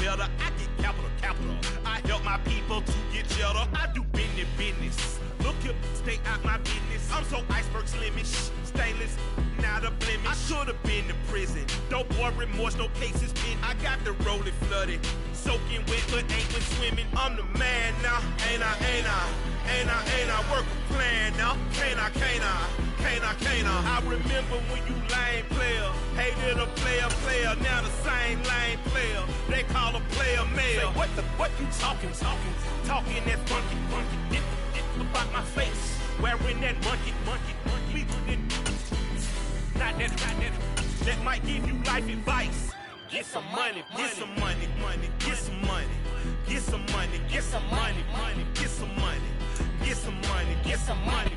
better. I get capital. I help my people to get cheddar. I do business. Look here, stay out my business. I'm so iceberg slimish, stainless, not a blemish. I should have been in prison. Don't boy remorse, no cases pinned. I got the rolling flooded, soaking wet, but ain't been swimming. I'm the man now, ain't I? Work a plan now, can't I? I remember when you lame player, hated a player, now the same lame player. They call a player mayor. Say, what you talking that funky, get about my face, wearing that monkey. We not that, that might give you life advice. Get some money, get some money, get some money, get some money, get some money, get some money, get some money, get some money.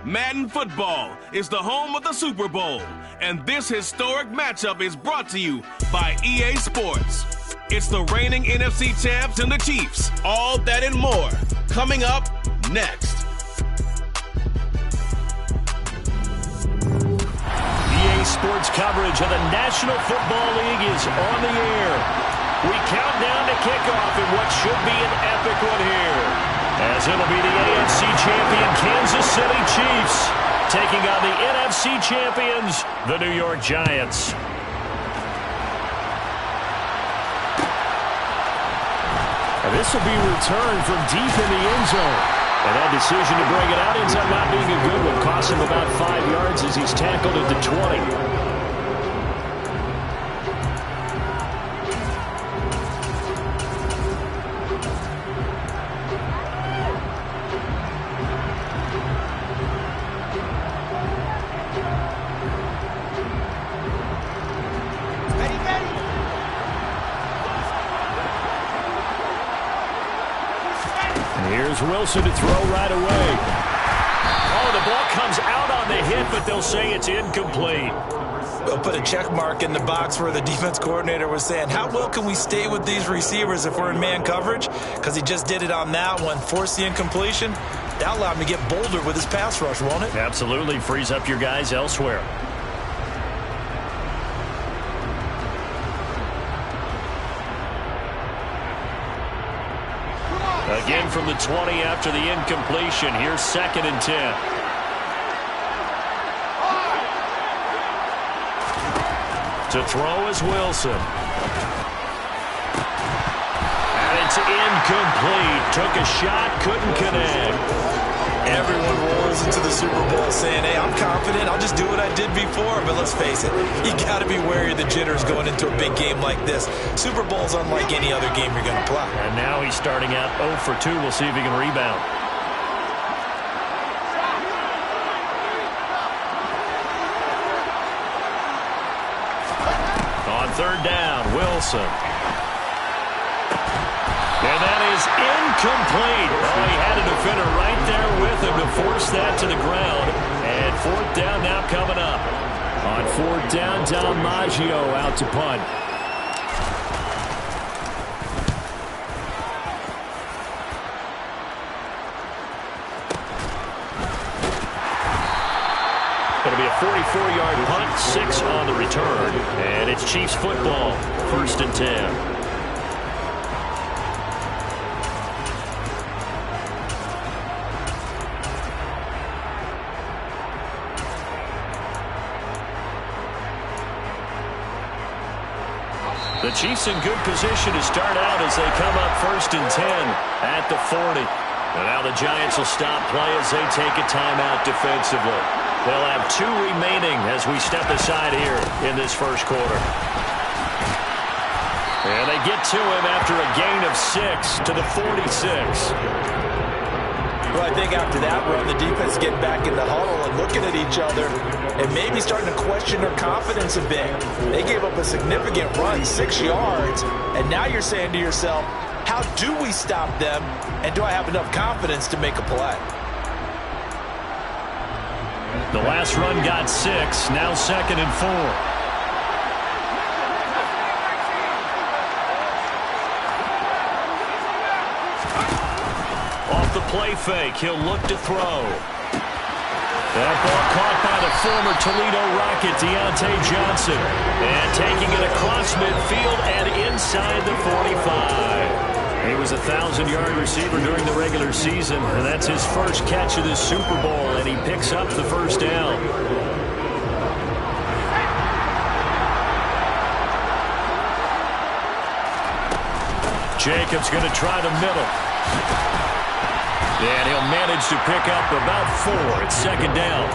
Madden Football is the home of the Super Bowl, and this historic matchup is brought to you by EA Sports. It's the reigning NFC champs and the Chiefs. All that and more coming up next. EA Sports coverage of the National Football League is on the air. We count down to kickoff in what should be an epic one here, as it'll be the AFC champion Kansas City Chiefs taking on the NFC champions, the New York Giants. And this will be returned from deep in the end zone. And that decision to bring it out ends up not being a good one. Cost him about 5 yards as he's tackled at the 20. Here's Wilson to throw right away. Oh, the ball comes out on the hit, but they'll say it's incomplete. They'll put a check mark in the box where the defense coordinator was saying, how well can we stay with these receivers if we're in man coverage? Because he just did it on that one, forced the incompletion. That'll allow him to get bolder with his pass rush, won't it? Absolutely. Frees up your guys elsewhere. Again from the 20 after the incompletion. Here's 2nd and 10. To throw is Wilson. And it's incomplete. Took a shot, couldn't connect. Everyone rolls into the Super Bowl saying, hey, I'm confident. I'll just do what I did before. But let's face it, you got to be wary of the jitters going into a big game like this. Super Bowl's unlike any other game you're going to play. And now he's starting out 0 for 2. We'll see if he can rebound. On 3rd down, Wilson. And that is incomplete. Oh, he had a defender right there with him to force that to the ground. And 4th down now coming up. On 4th down, Dom Maggio out to punt. It'll be a 44-yard punt, 6 on the return. And it's Chiefs football, 1st and 10. The Chiefs in good position to start out as they come up 1st and 10 at the 40. And now the Giants will stop play as they take a timeout defensively. They'll have 2 remaining as we step aside here in this first quarter. And they get to him after a gain of 6 to the 46. Well, I think after that run, the defense getting back in the huddle and looking at each other and maybe starting to question their confidence a bit. They gave up a significant run, 6 yards, and now you're saying to yourself, how do we stop them, and do I have enough confidence to make a play? The last run got 6, now 2nd and 4. Off the play fake, he'll look to throw. That ball caught by the former Toledo Rocket, Deontay Johnson. And taking it across midfield and inside the 45. He was a 1,000-yard receiver during the regular season, and that's his first catch of the Super Bowl, and he picks up the first down. Jacobs going to try the middle. And he'll manage to pick up about 4. It's second down.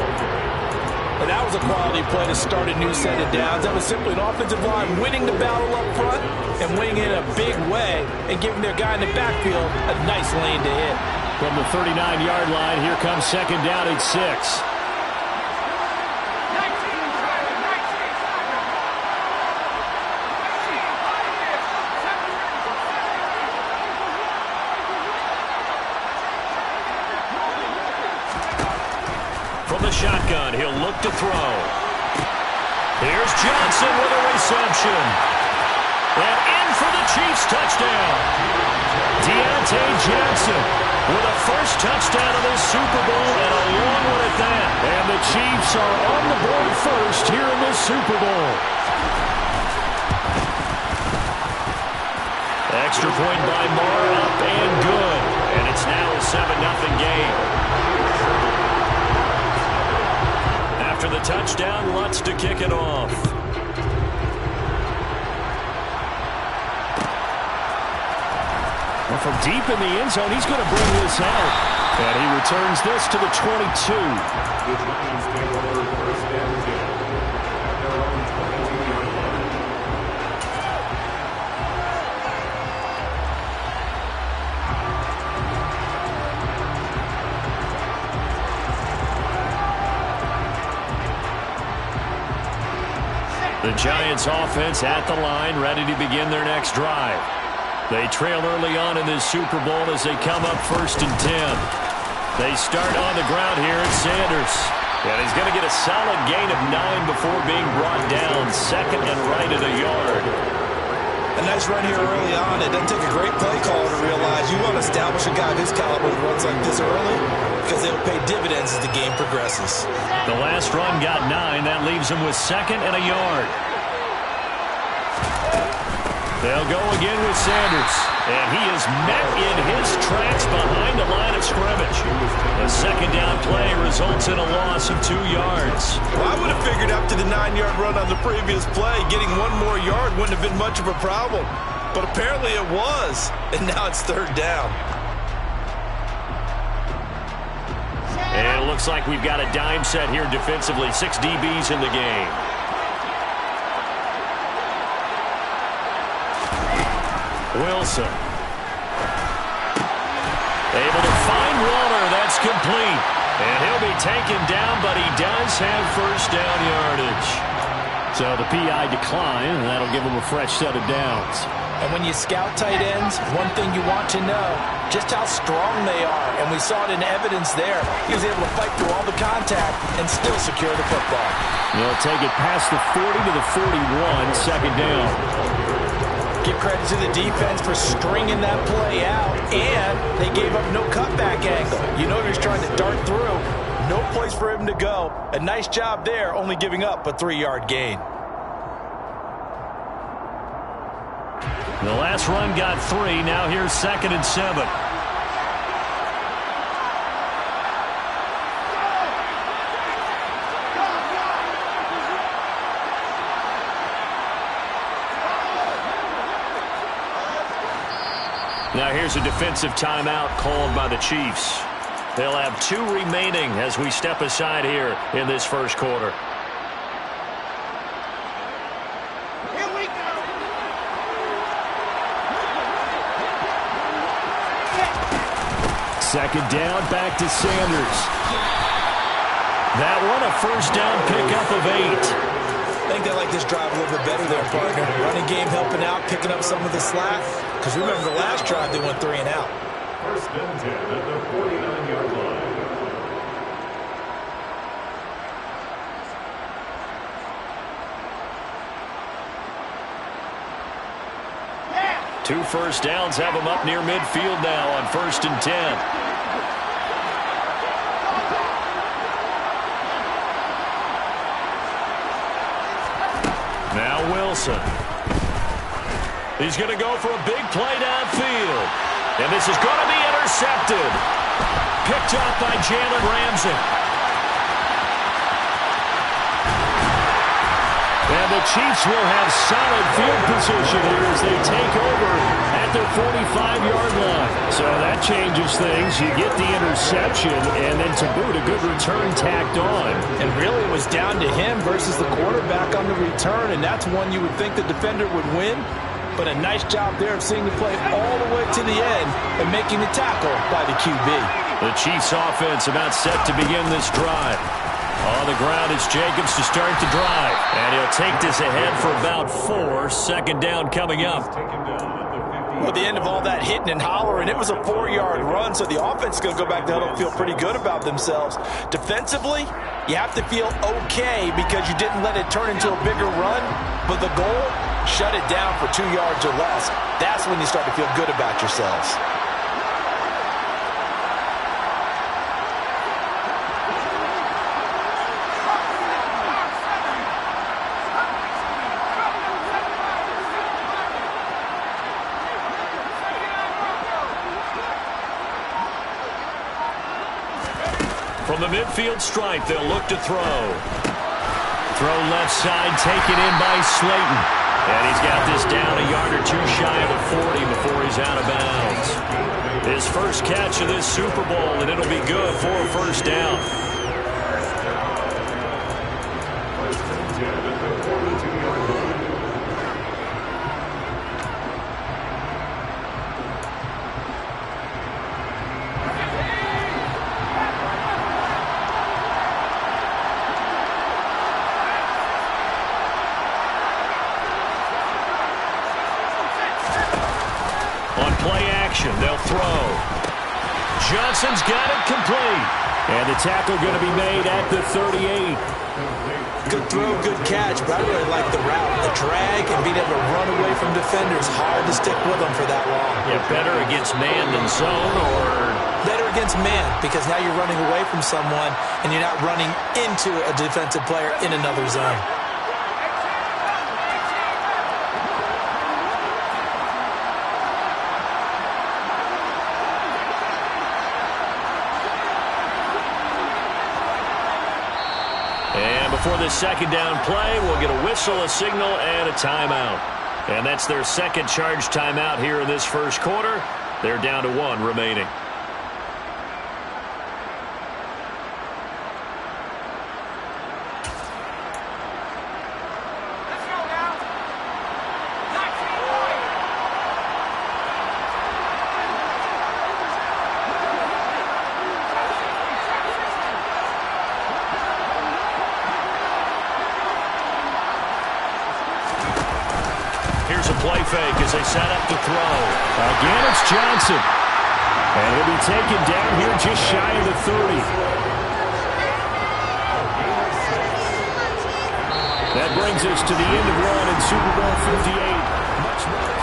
And that was a quality play to start a new set of downs. That was simply an offensive line winning the battle up front and winning it in a big way and giving their guy in the backfield a nice lane to hit. From the 39-yard line, here comes second down at 6. Shotgun, he'll look to throw. Here's Johnson with a reception. And in for the Chiefs touchdown. Deontay Johnson with a first touchdown of the Super Bowl and a long one at that. And the Chiefs are on the board first here in this Super Bowl. Extra point by Marr, up and good. And it's now a 7-0 game. After the touchdown, Lutz to kick it off. Well, from deep in the end zone, he's going to bring this out. And he returns this to the 22. The Giants offense at the line, ready to begin their next drive. They trail early on in this Super Bowl as they come up 1st and 10. They start on the ground here at Sanders. And he's going to get a solid gain of 9 before being brought down. Second and right at a yard. A nice run here early on. It doesn't take a great play caller to realize you want to establish a guy of his caliber who runs like this early because they'll pay dividends as the game progresses. The last run got 9. That leaves him with second and a yard. They'll go again with Sanders. And he is met in his tracks behind the line of scrimmage. A second down play results in a loss of 2 yards. Well, I would have figured after the 9-yard run on the previous play, getting 1 more yard wouldn't have been much of a problem. But apparently it was. And now it's 3rd down. And it looks like we've got a dime set here defensively. 6 DBs in the game. Wilson. Able to find Waller. That's complete. And he'll be taken down, but he does have first down yardage. So the PI decline, and that'll give him a fresh set of downs. And when you scout tight ends, one thing you want to know, just how strong they are. And we saw it in evidence there. He was able to fight through all the contact and still secure the football. They'll take it past the 40 to the 41, second down. Give credit to the defense for stringing that play out, and they gave up no cutback angle. You know he was trying to dart through. No place for him to go. A nice job there, only giving up a 3-yard gain. The last run got 3. Now here's 2nd and 7. Now here's a defensive timeout called by the Chiefs. They'll have 2 remaining as we step aside here in this first quarter. Here we go. Second down, back to Sanders. That one a first down pickup of 8. I think they like this drive a little bit better there, partner. Running game helping out, picking up some of the slack. Because remember, the last drive they went 3 and out. First and 10 at the 49-yard line. Yeah. 2 first downs have them up near midfield now on 1st and 10. Now Wilson. He's going to go for a big play downfield. And this is going to be intercepted. Picked up by Jalen Ramsey. And the Chiefs will have solid field position here as they take over at their 45-yard line. So that changes things. You get the interception, and then to boot, a good return tacked on. And really it was down to him versus the quarterback on the return, and that's one you would think the defender would win. But a nice job there of seeing the play all the way to the end and making the tackle by the QB. The Chiefs offense about set to begin this drive. On the ground, it's Jacobs to start the drive. And he'll take this ahead for about 4. Second down coming up. Well, at the end of all that hitting and hollering, it was a 4-yard run, so the offense is going to go back to huddle and feel pretty good about themselves. Defensively, you have to feel okay because you didn't let it turn into a bigger run, but the goal, shut it down for 2 yards or less. That's when you start to feel good about yourselves. From the midfield stripe, they'll look to throw. Throw left side, taken in by Slayton. And he's got this down a yard or two shy of the 40 before he's out of bounds. His first catch of this Super Bowl, and it'll be good for a first down. They'll throw. Johnson's got it complete. And the tackle going to be made at the 38. Good throw, good catch, but I really like the route. The drag and being able to run away from defenders. Hard to stick with them for that long. Yeah, better against man than zone, or? Better against man, because now you're running away from someone and you're not running into a defensive player in another zone. For this second down play, we'll get a whistle, a signal, and a timeout. And that's their second charge timeout here in this first quarter. They're down to 1 remaining. Play fake as they set up to throw. Again, it's Johnson. And he'll be taken down here just shy of the 30. That brings us to the end of one in Super Bowl 58. Much more.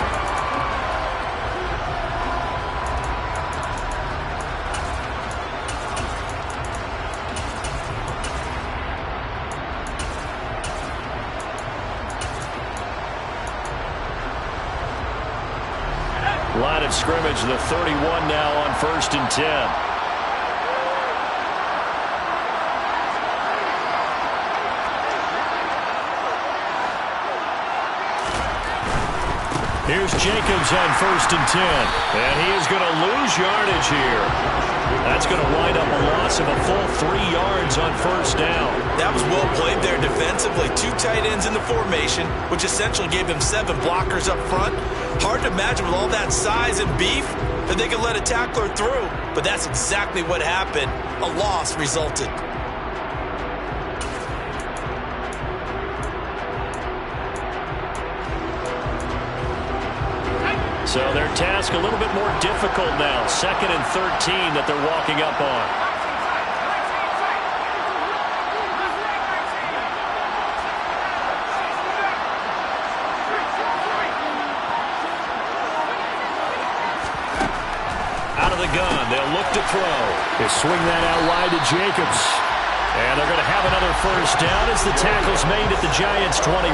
Line of scrimmage, the 31 now on 1st and 10. Here's Jacobs on 1st and 10. And he is going to lose yardage here. That's going to wind up a loss of a full 3 yards on first down. That was well played there defensively. 2 tight ends in the formation, which essentially gave them 7 blockers up front. Hard to imagine with all that size and beef that they could let a tackler through. But that's exactly what happened. A loss resulted. So their task a little bit more difficult now. 2nd and 13 that they're walking up on. Out of the gun, they'll look to throw. They swing that out wide to Jacobs. And they're going to have another first down as the tackle's made at the Giants' 21.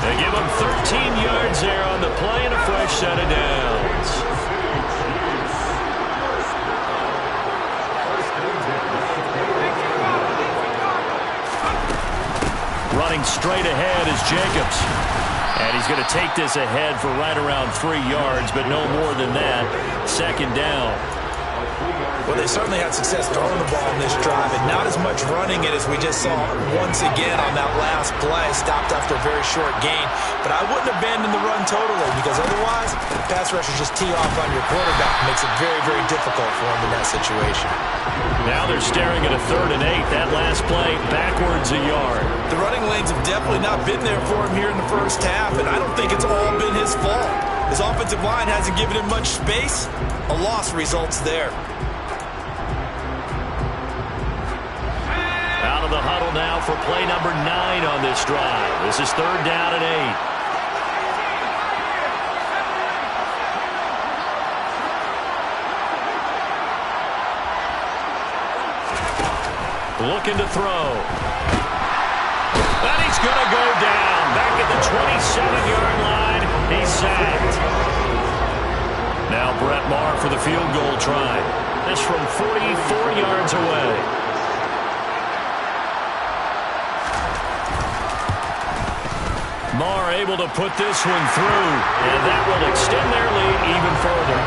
They give him 13 yards there on the play and a fresh set of downs. Running straight ahead is Jacobs. And he's going to take this ahead for right around 3 yards, but no more than that. Second down. Well, they certainly had success throwing the ball in this drive, and not as much running it as we just saw once again on that last play. Stopped after a very short gain. But I wouldn't abandon the run totally, because otherwise, pass rushers just tee off on your quarterback. It makes it very, very difficult for him in that situation. Now they're staring at a 3rd and 8. That last play, backwards a yard. The running lanes have definitely not been there for him here in the first half, and I don't think it's all been his fault. His offensive line hasn't given him much space. A loss results there. Out of the huddle now for play number 9 on this drive. This is 3rd down and 8. Looking to throw. And he's going to go down. Back at the 27-yard line. He's sacked. Now Brett Maher for the field goal try. This from 44 yards away. Maher able to put this one through, and that will extend their lead even further.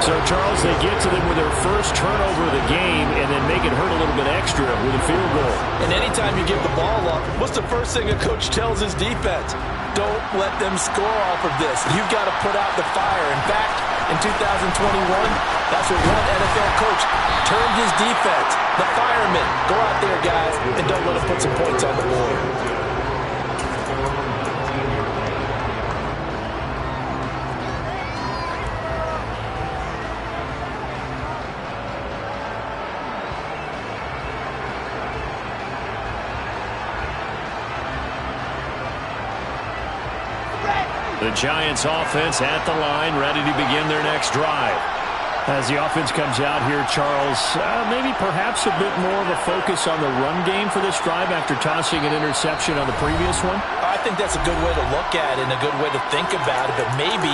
So, Charles, they get to them with their first turnover of the game and then make it hurt a little bit extra with a field goal. And anytime you give the ball up, what's the first thing a coach tells his defense? Don't let them score off of this. You've got to put out the fire. In fact, in 2021, that's what one NFL coach termed his defense. The firemen. Go out there, guys, and don't let them put some points on the board. The Giants offense at the line, ready to begin their next drive. As the offense comes out here, Charles, maybe perhaps a bit more of a focus on the run game for this drive after tossing an interception on the previous one? I think that's a good way to look at it and a good way to think about it, but maybe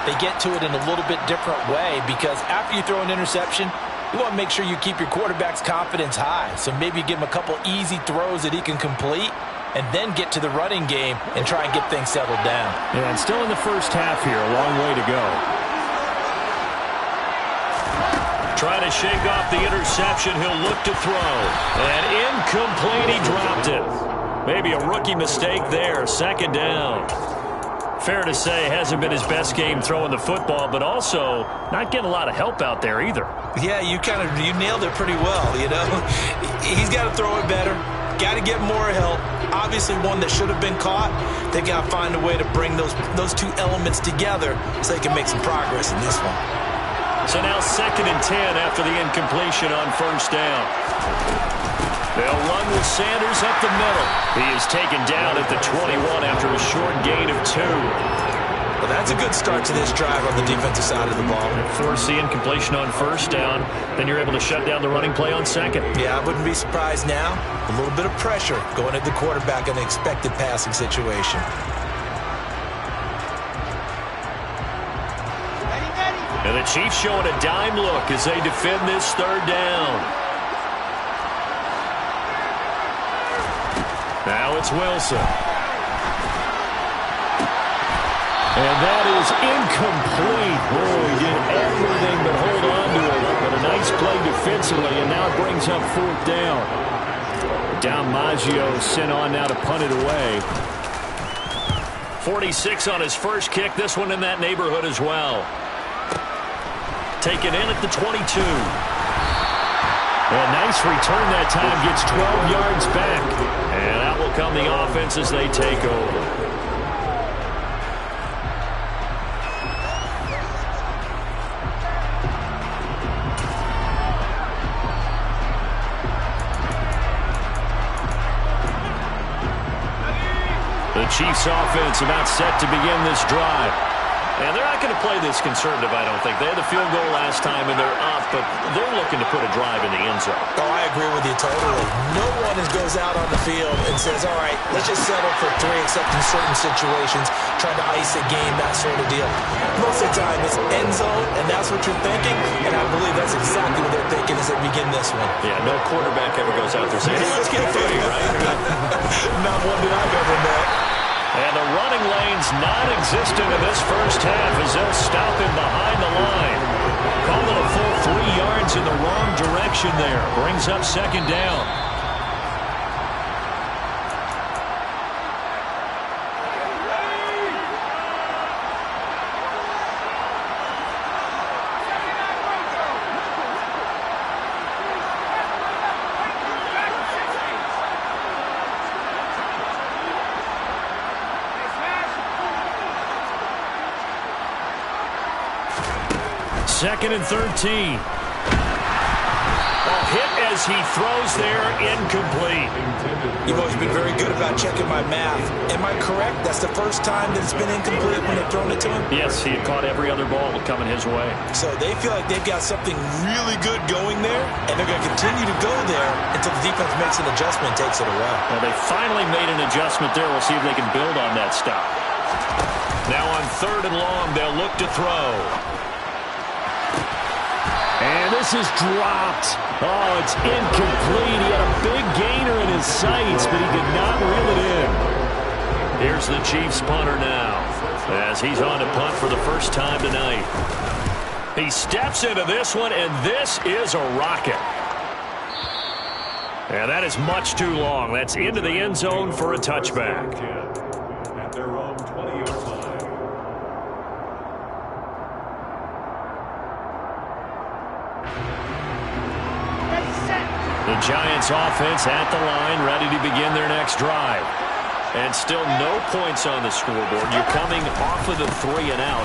they get to it in a little bit different way, because after you throw an interception, you want to make sure you keep your quarterback's confidence high. So maybe give him a couple easy throws that he can complete, and then get to the running game and try and get things settled down. Yeah, and still in the first half here, a long way to go. Trying to shake off the interception, he'll look to throw. And incomplete, he dropped it. Maybe a rookie mistake there, 2nd down. Fair to say, hasn't been his best game throwing the football, but also not getting a lot of help out there either. Yeah, you nailed it pretty well, you know. He's got to throw it better. Got to get more help. Obviously one that should have been caught. They got to find a way to bring those two elements together so they can make some progress in this one. So now 2nd and 10 after the incompletion on 1st down. They'll run with Sanders up the middle. He is taken down at the 21 after a short gain of 2. Well, that's a good start to this drive on the defensive side of the ball. Force the incompletion on 1st down. Then you're able to shut down the running play on 2nd. Yeah, I wouldn't be surprised now. A little bit of pressure going at the quarterback in the expected passing situation. And the Chiefs showing a dime look as they defend this 3rd down. Now it's Wilson. And that is incomplete. Boy, he did everything but hold on to it. But a nice play defensively, and now it brings up 4th down. Down Maggio sent on now to punt it away. 46 on his first kick. This one in that neighborhood as well. Taken in at the 22. A nice return that time. Gets 12 yards back. And out will come the offense as they take over. The Chiefs offense about set to begin this drive. And they're not going to play this conservative, I don't think. They had the field goal last time, and they're up, but they're looking to put a drive in the end zone. Oh, I agree with you totally. No one goes out on the field and says, all right, let's just settle for 3, except in certain situations, trying to ice a game, that sort of deal. Most of the time, it's end zone, and that's what you're thinking, and I believe that's exactly what they're thinking as they begin this one. Yeah, no quarterback ever goes out there saying, hey, let's get 3, right? Not one that I've ever met. And the running lane's non-existent in this first half as they'll stop him behind the line. Call it a full 3 yards in the wrong direction there. Brings up second down. Second and 13. Hit as he throws there, incomplete. You've always been very good about checking my math. Am I correct? That's the first time that it's been incomplete when they've thrown it to him? Yes, he had caught every other ball coming his way. So they feel like they've got something really good going there, and they're going to continue to go there until the defense makes an adjustment and takes it away. Well, they finally made an adjustment there. We'll see if they can build on that stop. Now on 3rd and long, they'll look to throw. And this is dropped. Oh, it's incomplete. He had a big gainer in his sights, but he did not reel it in. Here's the Chiefs punter now, as he's on to punt for the first time tonight. He steps into this one, and this is a rocket. And that is much too long. That's into the end zone for a touchback. At their own 20-yard line. The Giants offense at the line, ready to begin their next drive. And still no points on the scoreboard. You're coming off of the 3 and out.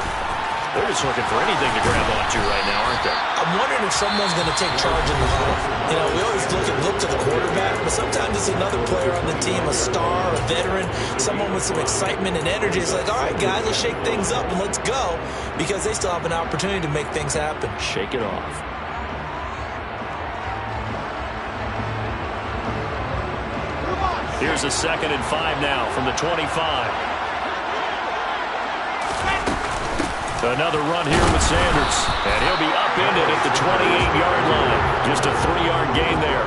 They're just looking for anything to grab onto right now, aren't they? I'm wondering if someone's going to take charge in the huddle. You know, we always look to the quarterback, but sometimes it's another player on the team, a star, a veteran, someone with some excitement and energy. It's like, all right, guys, let's shake things up and let's go, because they still have an opportunity to make things happen. Shake it off. Here's a 2nd and 5 now from the 25. Another run here with Sanders. And he'll be upended at the 28-yard line. Just a 3-yard gain there.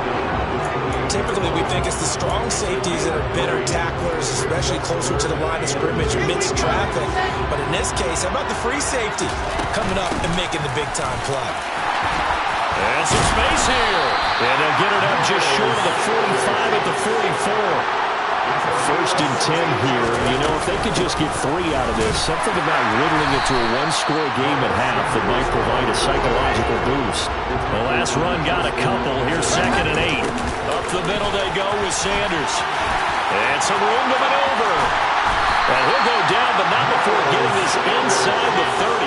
Typically, we think it's the strong safeties that are better tacklers, especially closer to the line of scrimmage amidst traffic. But in this case, how about the free safety coming up and making the big-time play? And some space here. And they'll get it up just short of the 45 at the 44. 1st and 10 here. You know, if they could just get 3 out of this, something about whittling it to a 1-score game at half that might provide a psychological boost. The last run got a couple. Here's 2nd and 8. Up the middle they go with Sanders. And some room to maneuver. And he'll go down, but not before getting this inside the 30.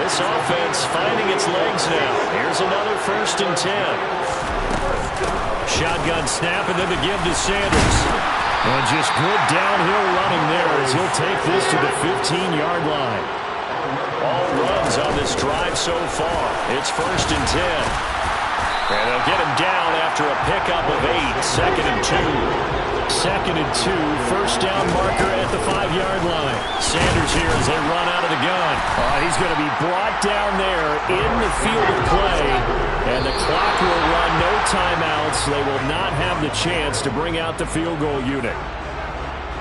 This offense finding its legs now. Here's another 1st and 10. Shotgun snap, and then the give to Sanders. And just good downhill running there as he'll take this to the 15-yard line. All runs on this drive so far. It's 1st and 10. And they'll get him down after a pickup of 8. 2nd and 2. 2nd and 2, 1st down marker at the 5-yard line. Sanders here as they run out of the gun. He's going to be brought down there in the field of play, and the clock will run, no timeouts. They will not have the chance to bring out the field goal unit.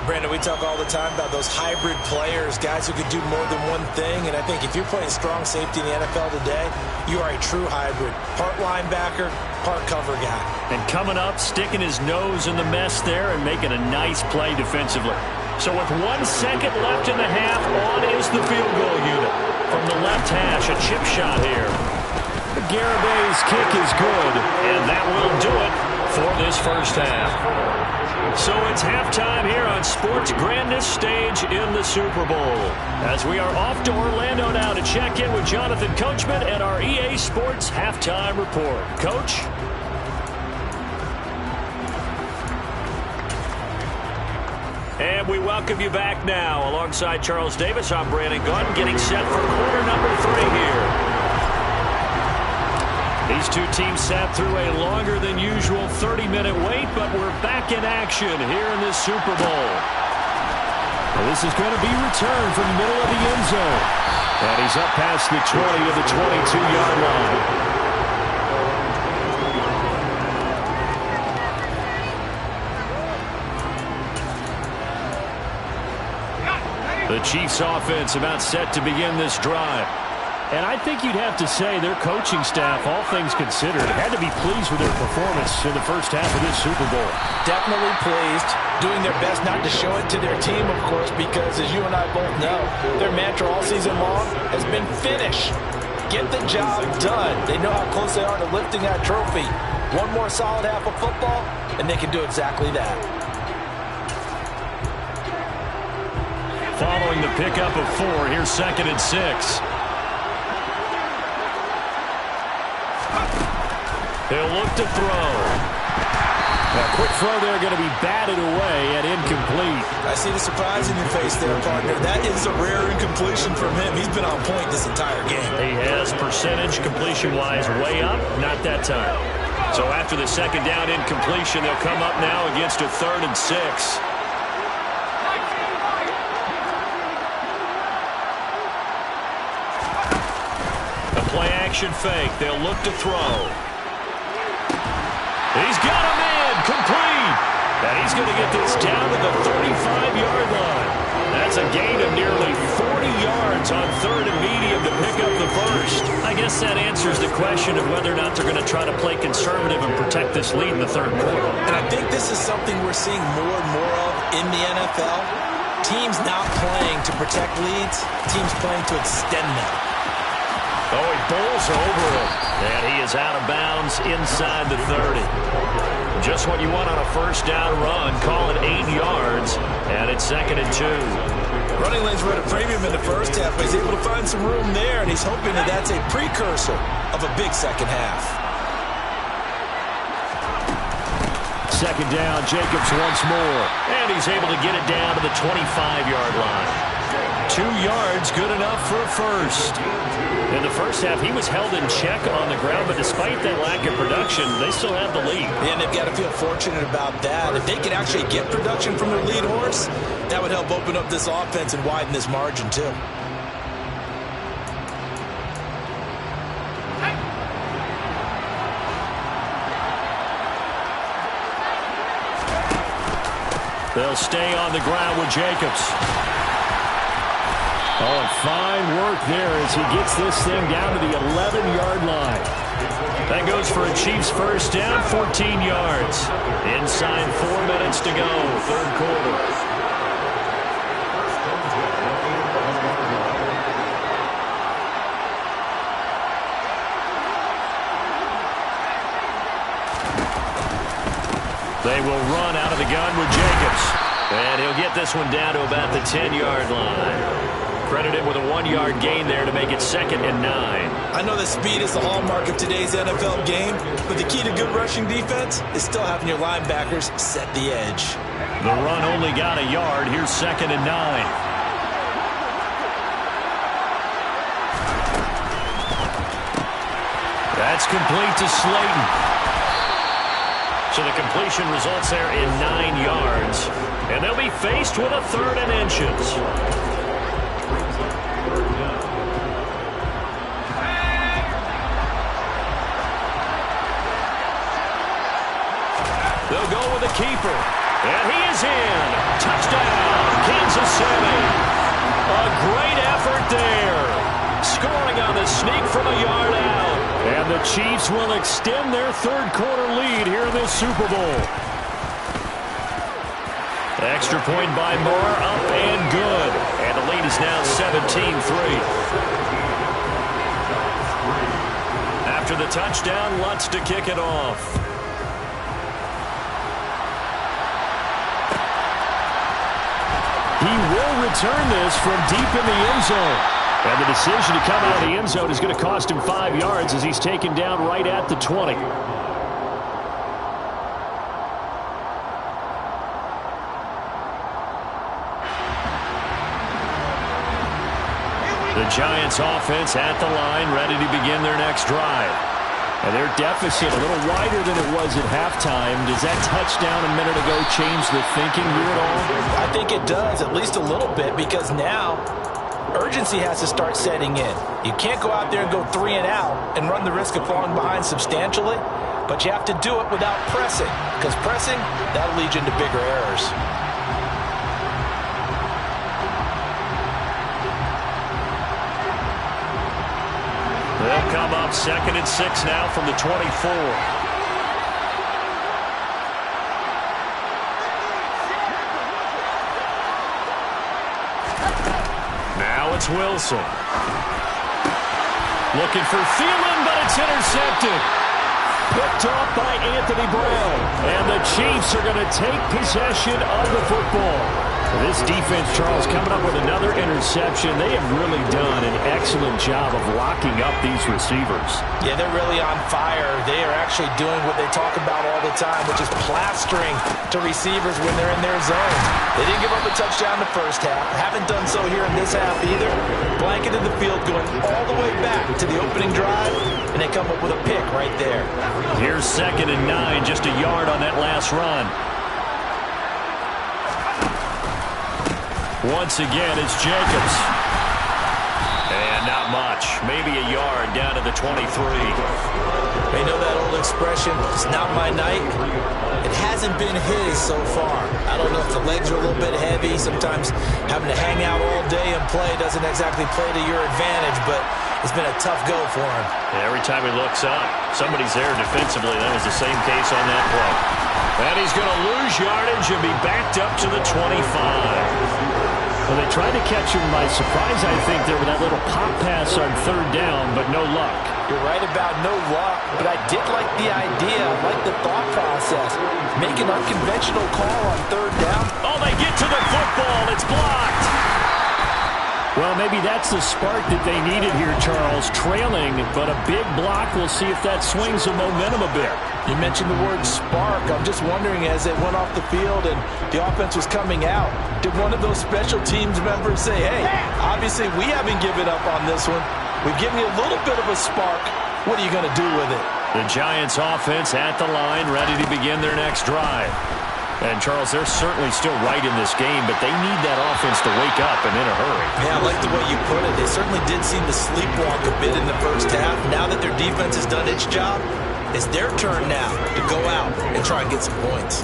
Brandon, we talk all the time about those hybrid players, guys who can do more than one thing, and I think if you're playing strong safety in the NFL today, you are a true hybrid. Part linebacker, part cover guy. And coming up, sticking his nose in the mess there and making a nice play defensively. So with 1 second left in the half, on is the field goal unit. From the left hash, a chip shot here. Garabay's kick is good, and that will do it for this first half. So it's halftime here on Sports' grandest stage in the Super Bowl. As we are off to Orlando now to check in with Jonathan Coachman and our EA Sports Halftime Report. Coach? And we welcome you back now. Alongside Charles Davis, I'm Brandon Gunn, getting set for quarter number 3 here. These two teams sat through a longer than usual 30-minute wait, but we're back in action here in this Super Bowl. Well, this is going to be returned from the middle of the end zone. And he's up past the 20 of the 22-yard line. The Chiefs offense about set to begin this drive. And I think you'd have to say their coaching staff, all things considered, had to be pleased with their performance in the first half of this Super Bowl. Definitely pleased. Doing their best not to show it to their team, of course, because as you and I both know, their mantra all season long has been finish. Get the job done. They know how close they are to lifting that trophy. One more solid half of football, and they can do exactly that. Following the pickup of 4, here's 2nd and 6. He'll look to throw. A quick throw there going to be batted away and incomplete. I see the surprise in your face there, partner. That is a rare incompletion from him. He's been on point this entire game. He has percentage completion-wise way up, not that time. So after the 2nd down incompletion, they'll come up now against a 3rd and 6. Play-action fake. They'll look to throw. He's got him in. Complete. And he's going to get this down to the 35-yard line. That's a gain of nearly 40 yards on 3rd and medium to pick up the first. I guess that answers the question of whether or not they're going to try to play conservative and protect this lead in the 3rd quarter. And I think this is something we're seeing more and more of in the NFL. Teams not playing to protect leads. Teams playing to extend them. Oh, he bowls over him. And he is out of bounds inside the 30. Just what you want on a 1st down run. Call it 8 yards. And it's 2nd and 2. Running lanes were at a premium in the first half, but he's able to find some room there, and he's hoping that that's a precursor of a big second half. 2nd down, Jacobs once more. And he's able to get it down to the 25-yard line. 2 yards, good enough for a first. In the first half, he was held in check on the ground, but despite that lack of production, they still have the lead. And they've got to feel fortunate about that. If they could actually get production from their lead horse, that would help open up this offense and widen this margin, too. They'll stay on the ground with Jacobs. Oh, and fine work there as he gets this thing down to the 11-yard line. That goes for a Chiefs first down, 14 yards. Inside 4 minutes to go, 3rd quarter. They will run out of the gun with Jacobs. And he'll get this one down to about the 10-yard line. Credited with a 1-yard gain there to make it 2nd and 9. I know that speed is the hallmark of today's NFL game, but the key to good rushing defense is still having your linebackers set the edge. The run only got a yard. Here's 2nd and 9. That's complete to Slayton. So the completion results there in 9 yards. And they'll be faced with a 3rd and inches. They'll go with the keeper. And he is in. Touchdown, Kansas City. A great effort there. Scoring on the sneak from a yard out. And the Chiefs will extend their 3rd quarter lead here in this Super Bowl. Extra point by Moore, up and good. And the lead is now 17-3. After the touchdown, Lutz to kick it off. He will return this from deep in the end zone. And the decision to come out of the end zone is going to cost him 5 yards as he's taken down right at the 20. Giants offense at the line, ready to begin their next drive. And their deficit a little wider than it was at halftime. Does that touchdown a minute ago change the thinking here at all? I think it does, at least a little bit, because now urgency has to start setting in. You can't go out there and go 3 and out and run the risk of falling behind substantially, but you have to do it without pressing, because pressing, that'll lead you into bigger errors. They'll come up 2nd and 6 now from the 24. Now it's Wilson. Looking for Thielen, but it's intercepted. Picked off by Anthony Brown. And the Chiefs are going to take possession of the football. This defense, Charles, coming up with another interception. They have really done an excellent job of locking up these receivers. Yeah, they're really on fire. They are actually doing what they talk about all the time, which is plastering to receivers when they're in their zone. They didn't give up a touchdown in the first half. Haven't done so here in this half either. Blanketed the field going all the way back to the opening drive, and they come up with a pick right there. Here's 2nd and 9, just a yard on that last run. Once again, it's Jacobs. And not much. Maybe a yard down to the 23. They know that old expression, it's not my night. It hasn't been his so far. I don't know if the legs are a little bit heavy. Sometimes having to hang out all day and play doesn't exactly play to your advantage, but it's been a tough go for him. And every time he looks up, somebody's there defensively. That was the same case on that play. And he's going to lose yardage and be backed up to the 25. Well, they tried to catch him by surprise, I think, there with that little pop pass on 3rd down, but no luck. You're right about no luck, but I did like the idea. I like the thought process. Make an unconventional call on 3rd down. Oh, they get to the football. It's blocked. Well, maybe that's the spark that they needed here, Charles. Trailing, but a big block. We'll see if that swings the momentum a bit. You mentioned the word spark. I'm just wondering, as they went off the field and the offense was coming out, did one of those special teams members say, hey, obviously we haven't given up on this one. We've given you a little bit of a spark. What are you going to do with it? The Giants offense at the line, ready to begin their next drive. And, Charles, they're certainly still right in this game, but they need that offense to wake up and in a hurry. Yeah, I like the way you put it. They certainly did seem to sleepwalk a bit in the first half. Now that their defense has done its job, it's their turn now to go out and try and get some points.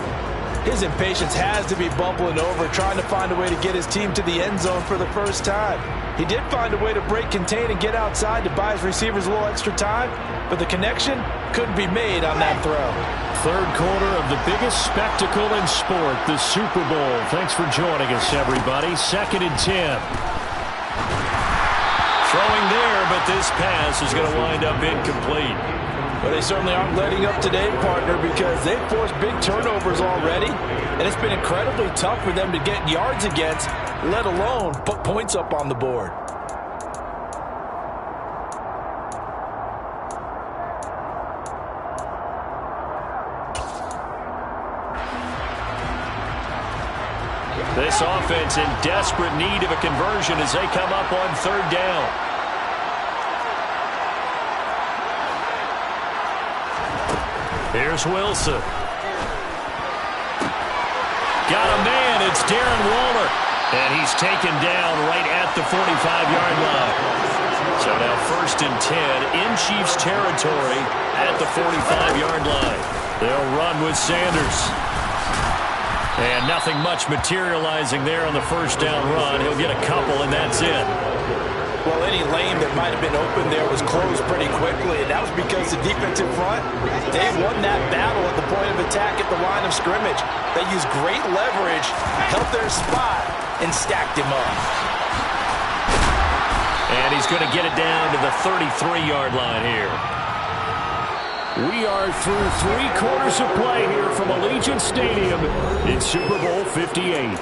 His impatience has to be bubbling over, trying to find a way to get his team to the end zone for the first time. He did find a way to break, contain, and get outside to buy his receivers a little extra time, but the connection couldn't be made on that throw. 3rd quarter of the biggest spectacle in sport, the Super Bowl. Thanks for joining us, everybody. 2nd and 10. Throwing there, but this pass is going to wind up incomplete. But they certainly aren't letting up today, partner, because they've forced big turnovers already, and it's been incredibly tough for them to get yards against, let alone put points up on the board. This offense in desperate need of a conversion as they come up on 3rd down. Here's Wilson. Got a man. It's Darren Waller. And he's taken down right at the 45-yard line. So now 1st and 10 in Chiefs territory at the 45-yard line. They'll run with Sanders. And nothing much materializing there on the 1st down run. He'll get a couple, and that's it. Well, any lane that might have been open there was closed pretty quickly, and that was because the defensive front, they won that battle at the point of attack at the line of scrimmage. They used great leverage, held their spot, and stacked him up. And he's going to get it down to the 33-yard line here. We are through 3 quarters of play here from Allegiant Stadium in Super Bowl 58.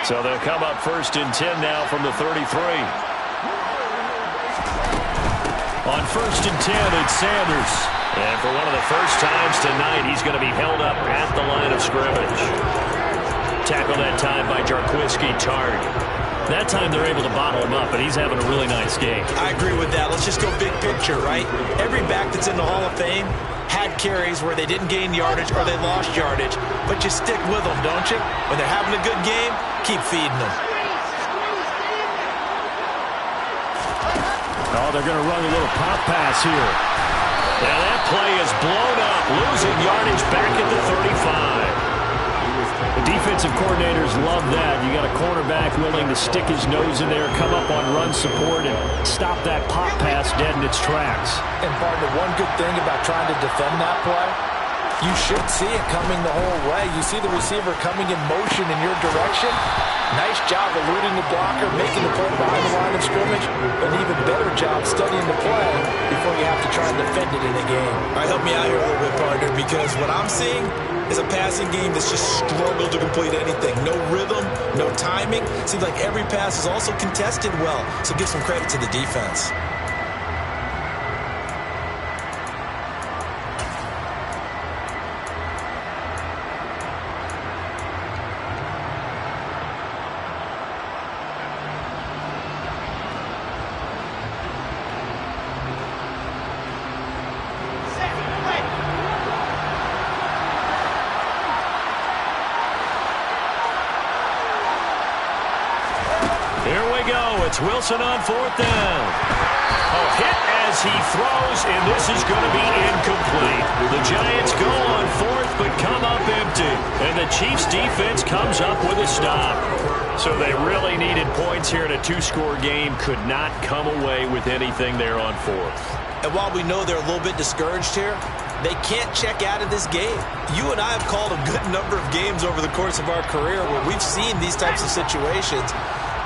So they'll come up 1st and 10 now from the 33. first and 10. It's Sanders. And for one of the first times tonight, he's going to be held up at the line of scrimmage. Tackle that time by Jarquiski Tartt. That time they're able to bottle him up, but he's having a really nice game. I agree with that. Let's just go big picture, right? Every back that's in the Hall of Fame had carries where they didn't gain yardage or they lost yardage, but you stick with them, don't you? When they're having a good game, keep feeding them. Oh, they're going to run a little pop pass here. Now that play is blown up, losing yardage back at the 35. The defensive coordinators love that. You got a cornerback willing to stick his nose in there, come up on run support, and stop that pop pass dead in its tracks. And partner, one good thing about trying to defend that play, you should see it coming the whole way. You see the receiver coming in motion in your direction. Nice job eluding the blocker, making the play behind the line of scrimmage. An even better job studying the play before you have to try and defend it in a game. All right, help me out here a little bit, partner, because what I'm seeing is a passing game that's just struggled to complete anything. No rhythm, no timing. Seems like every pass is also contested well, so give some credit to the defense. Here we go. It's Wilson on fourth down. A hit as he throws, and this is going to be incomplete. The Giants go on fourth, but come up empty. And the Chiefs' defense comes up with a stop. So they really needed points here in a two-score game. Could not come away with anything there on fourth. And while we know they're a little bit discouraged here, they can't check out of this game. You and I have called a good number of games over the course of our career where we've seen these types of situations.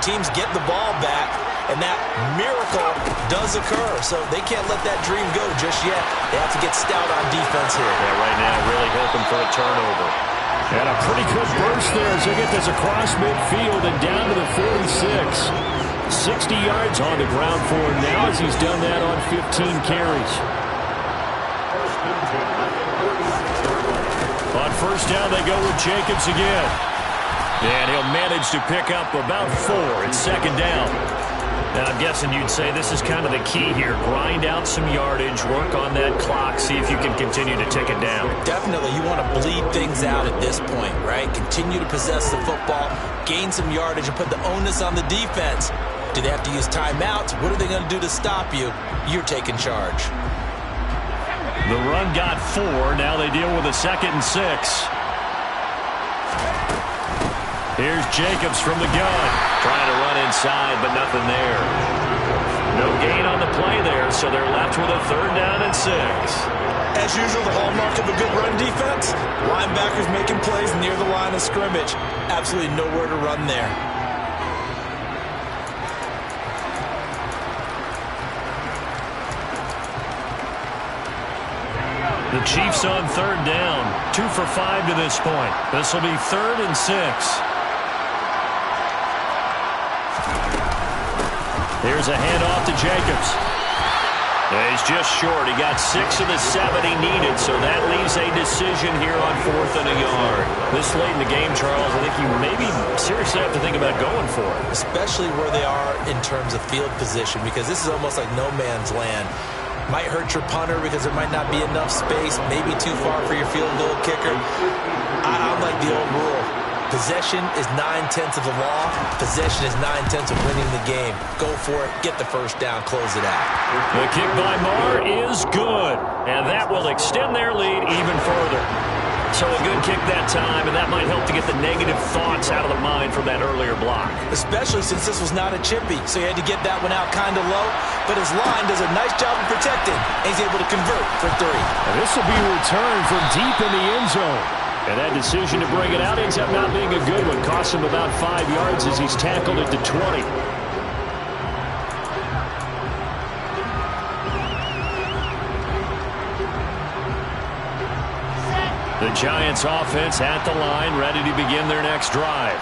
Teams get the ball back, and that miracle does occur. So they can't let that dream go just yet. They have to get stout on defense here. Yeah, right now really hoping for a turnover. And a pretty good burst there as they get this across midfield and down to the 46. 60 yards on the ground for him now as he's done that on 15 carries. On first down, they go with Jacobs again. And he'll manage to pick up about 4. It's second down. Now, I'm guessing you'd say this is kind of the key here. Grind out some yardage, work on that clock, see if you can continue to tick it down. Definitely. You want to bleed things out at this point, right? Continue to possess the football, gain some yardage, and put the onus on the defense. Do they have to use timeouts? What are they going to do to stop you? You're taking charge. The run got 4. Now they deal with a 2nd and 6. Here's Jacobs from the gun. Trying to run inside, but nothing there. No gain on the play there, so they're left with a 3rd down and 6. As usual, the hallmark of a good run defense, linebackers making plays near the line of scrimmage. Absolutely nowhere to run there. The Chiefs on 3rd down. 2 for 5 to this point. This will be 3rd and 6. Here's a handoff to Jacobs. He's just short. He got 6 of the 7 he needed, so that leaves a decision here on 4th and a yard. This late in the game, Charles, I think you maybe seriously have to think about going for it. Especially where they are in terms of field position, because this is almost like no man's land. Might hurt your punter because there might not be enough space, maybe too far for your field goal kicker. I'm like the old rule. Possession is 9/10 of the law. Possession is 9/10 of winning the game. Go for it. Get the first down. Close it out. The kick by Marr is good. And that will extend their lead even further. So a good kick that time, and that might help to get the negative thoughts out of the mind from that earlier block. Especially since this was not a chippy, so he had to get that one out kind of low. But his line does a nice job of protecting, and he's able to convert for 3. And this will be returned from deep in the end zone. And that decision to bring it out ends up not being a good one. Costs him about 5 yards as he's tackled it to 20. The Giants offense at the line, ready to begin their next drive.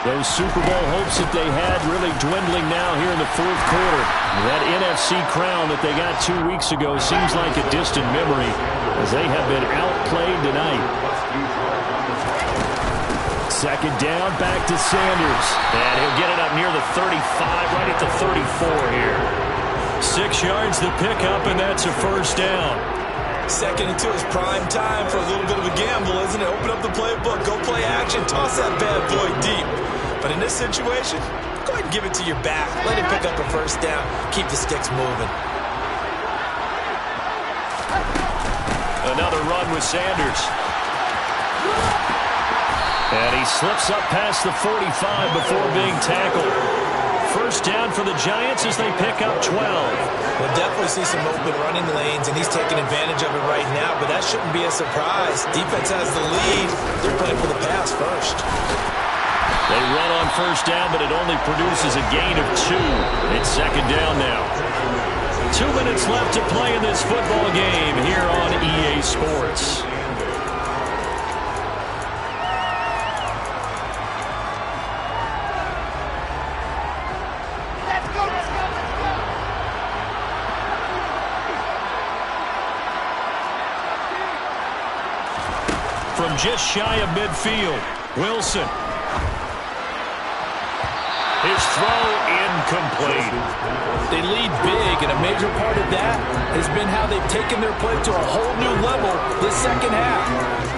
Those Super Bowl hopes that they had really dwindling now here in the fourth quarter. That NFC crown that they got 2 weeks ago seems like a distant memory as they have been outplayed tonight. Second down, back to Sanders. And he'll get it up near the 35, right at the 34 here. 6 yards the pickup, and that's a first down. Second and 2 is prime time for a little bit of a gamble, isn't it? Open up the playbook, go play action, toss that bad boy deep. But in this situation, go ahead and give it to your back. Let him pick up a first down. Keep the sticks moving. Another run with Sanders. And he slips up past the 45 before being tackled. First down for the Giants as they pick up 12. We'll definitely see some open running lanes, and he's taking advantage of it right now, but that shouldn't be a surprise. Defense has the lead. They're playing for the pass first. They run on first down, but it only produces a gain of 2. It's second down now. 2 minutes left to play in this football game here on EA Sports. From just shy of midfield, Wilson. His throw incomplete. They lead big, and a major part of that has been how they've taken their play to a whole new level this second half.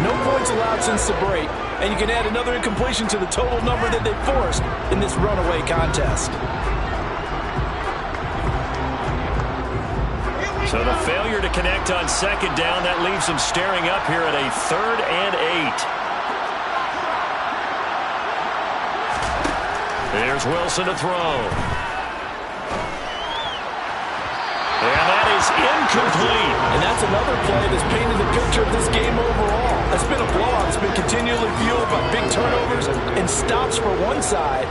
No points allowed since the break, and you can add another incompletion to the total number that they forced in this runaway contest. So the failure to connect on second down, that leaves them staring up here at a 3rd and 8. There's Wilson to throw. And that is incomplete. And that's another play that's painted the picture of this game overall. It's been a blowout. It's been continually fueled by big turnovers and stops for one side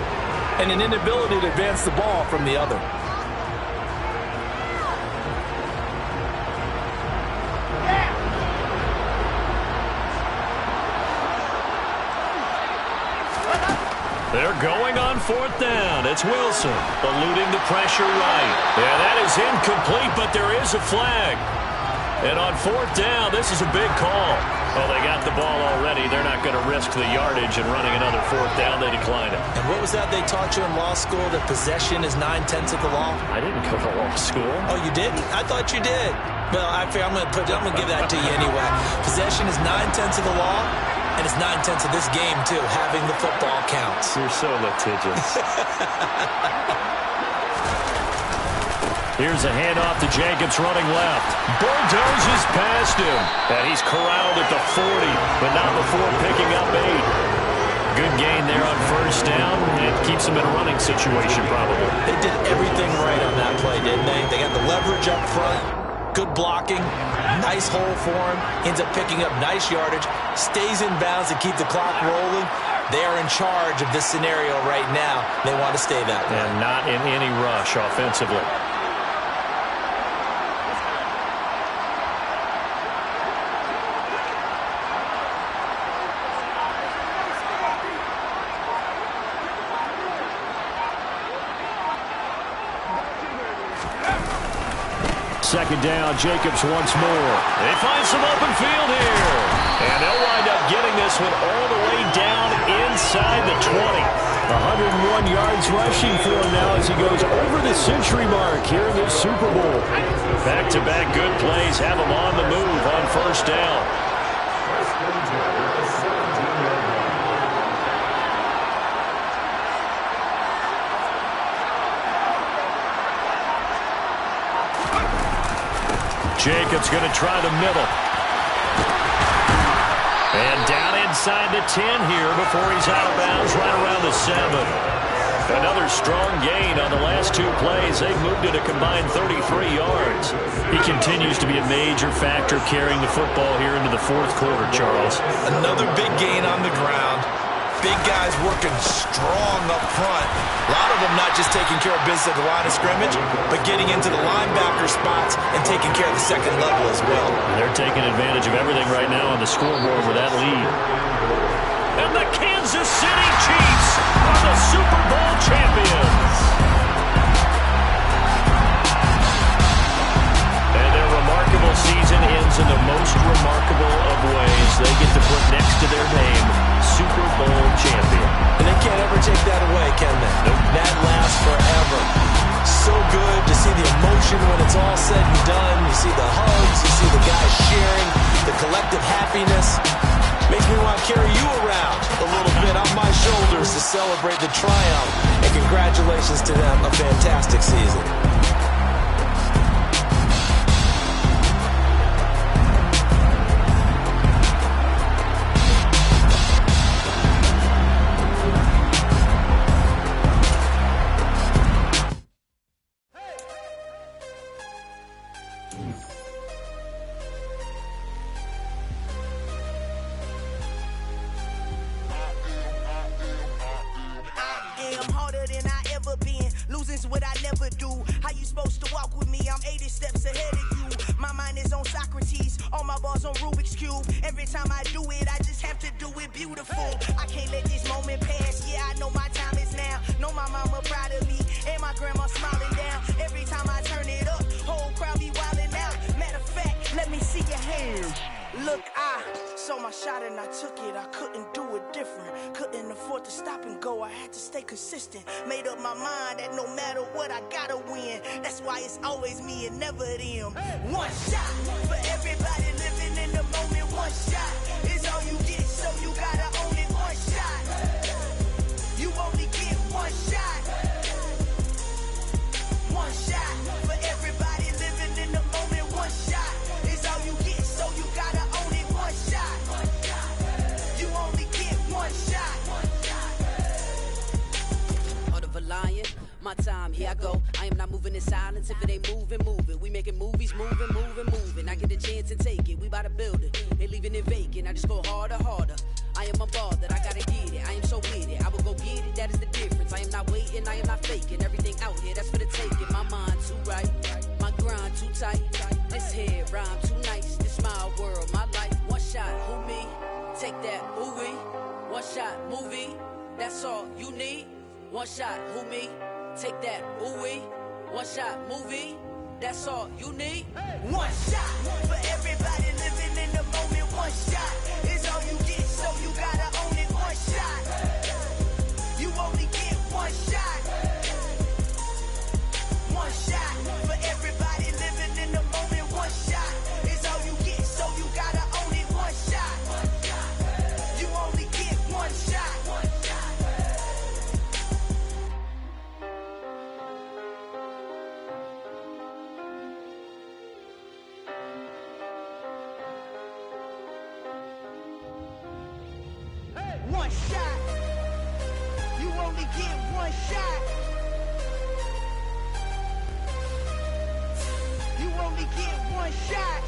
and an inability to advance the ball from the other. They're going on fourth down. It's Wilson eluding the pressure right. Yeah, that is incomplete, but there is a flag. And on fourth down, this is a big call. Well, they got the ball already. They're not going to risk the yardage and running another fourth down. They decline it. And what was that they taught you in law school, that possession is 9/10 of the law? I didn't go to law school. Oh, you didn't? I thought you did. Well, I'm going to give that to you anyway. Possession is 9/10 of the law. And it's 9/10 of this game, too. Having the football counts. You're so litigious. Here's a handoff to Jacobs running left. Bulldozes past him. And he's corralled at the 40, but not before picking up 8. Good gain there on first down. It keeps them in a running situation, probably. They did everything right on that play, didn't they? They got the leverage up front. Good blocking. Nice hole for him. Ends up picking up nice yardage. Stays in bounds to keep the clock rolling. They are in charge of this scenario right now. They want to stay that way. And not in any rush offensively. Second down, Jacobs once more. They find some open field here. And they'll wind up getting this one all the way down inside the 20. 101 yards rushing for him now as he goes over the century mark here in this Super Bowl. Back-to-back good plays have him on the move on first down. Jacobs going to try the middle. And down inside the 10 here before he's out of bounds, right around the 7. Another strong gain on the last 2 plays. They've moved it a combined 33 yards. He continues to be a major factor carrying the football here into the fourth quarter, Charles. Another big gain on the ground. Big guys working strong up front. A lot of them not just taking care of business at the line of scrimmage, but getting into the linebacker spots and taking care of the second level as well. They're taking advantage of everything right now on the scoreboard with that lead. And the Kansas City Chiefs are the Super Bowl champions. And their remarkable season ends in the most remarkable of ways. They get to put next to their name, Super Bowl champion. And they can't ever take that away, can they? Nope. That lasts forever. So good to see the emotion when it's all said and done. You see the hugs, you see the guys sharing, the collective happiness. Makes me want to carry you around a little bit on my shoulders to celebrate the triumph. And congratulations to them, a fantastic season. Consistent, made up my mind that no matter what I gotta win. That's why it's always me and never them. One shot for everybody living in the moment. One shot is all you get, so you gotta own it. One shot, you only get one shot. One shot for everybody living in the moment. One shot is all you get, so you gotta own it. One shot, you only get one shot. Lion. My time, here I go. I am not moving in silence. If it ain't moving, moving. We making movies, moving. I get a chance and take it. We bout to build it. They leaving it vacant. I just go harder. I am a ball that I gotta get it. I am so with it. I will go get it. That is the difference. I am not waiting. I am not faking. Everything out here, that's for the taking. My mind too right. My grind too tight. This head rhyme too nice. This my world, my life. One shot, who me? Take that, movie. One shot, movie. That's all you need. One shot, who me? Take that, ooh-wee. One shot, movie. That's all you need. One shot for everybody living in the moment. One shot is all you get, so you gotta own it. One shot, you only get one shot. One shot for everybody living in the moment. One shot is all you get, so you gotta own it. One shot, you only get one shot. One shot. You only get one shot. You only get one shot.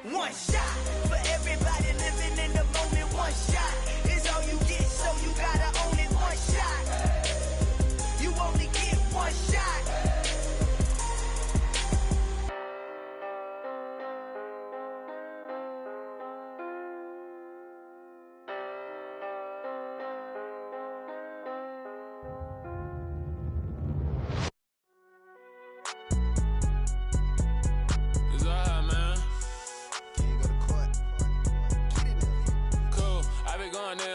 One shot for everybody living in the moment. One shot is all you get, so you gotta own it. One shot. You only get one shot.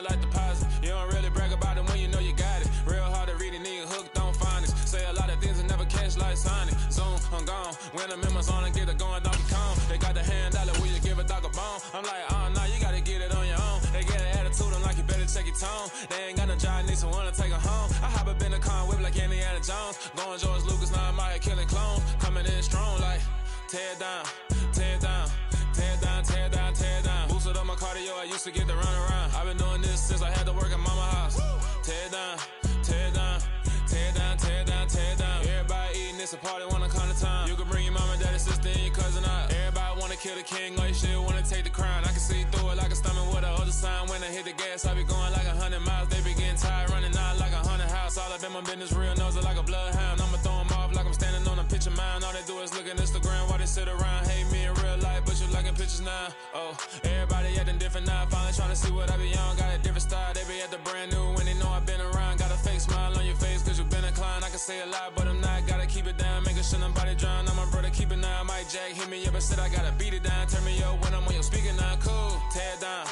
Like deposit. You don't really brag about it when you know you got it. Real hard to read a nigga hooked on finest. Say a lot of things and never catch like Sonic. Zoom, I'm gone. When the members on and get it going, Donkey Kong. They got the hand dollar, will you give a dog a bone? I'm like, oh no, you gotta get it on your own. They get an attitude, I'm like, you better check your tone. They ain't got no job, need someone to take her home. I hop up in the car, whip like Indiana Jones. Going George Lucas, now I'm out here killing clones. Coming in strong like, tear down, tear down. Tear down, tear down, tear down. Boosted up my cardio, I used to get to run around. I've been doing this since I had to work at mama house. Tear down, tear down, tear down, tear down, tear down. Everybody eating, it's a party, wanna come to time. You can bring your mama, daddy, sister, and your cousin out. Everybody wanna kill the king, or you shit wanna take the crown. I can see through it like a stomach with a other sign. When I hit the gas, I be going like 100 miles. They be getting tired, running out like 100 house. All up in my business, real nose it like a bloodhound. I'ma throw them off like I'm standing on a picture mound. All they do is look at Instagram while they sit around. Hate me in real life, but you liking pictures now. Oh, everybody acting different. different now, finally trying to see what I be on. Got a different style, they be at the brand new when they know I've been around. Got a fake smile on your face cause you've been inclined. I can say a lot, but I'm not. Gotta keep it down, making sure nobody drown. I'm my brother, keep it down. Mike Jack hit me up and said I gotta beat it down. Turn me up when I'm on your speaker now. Cool, tear it down,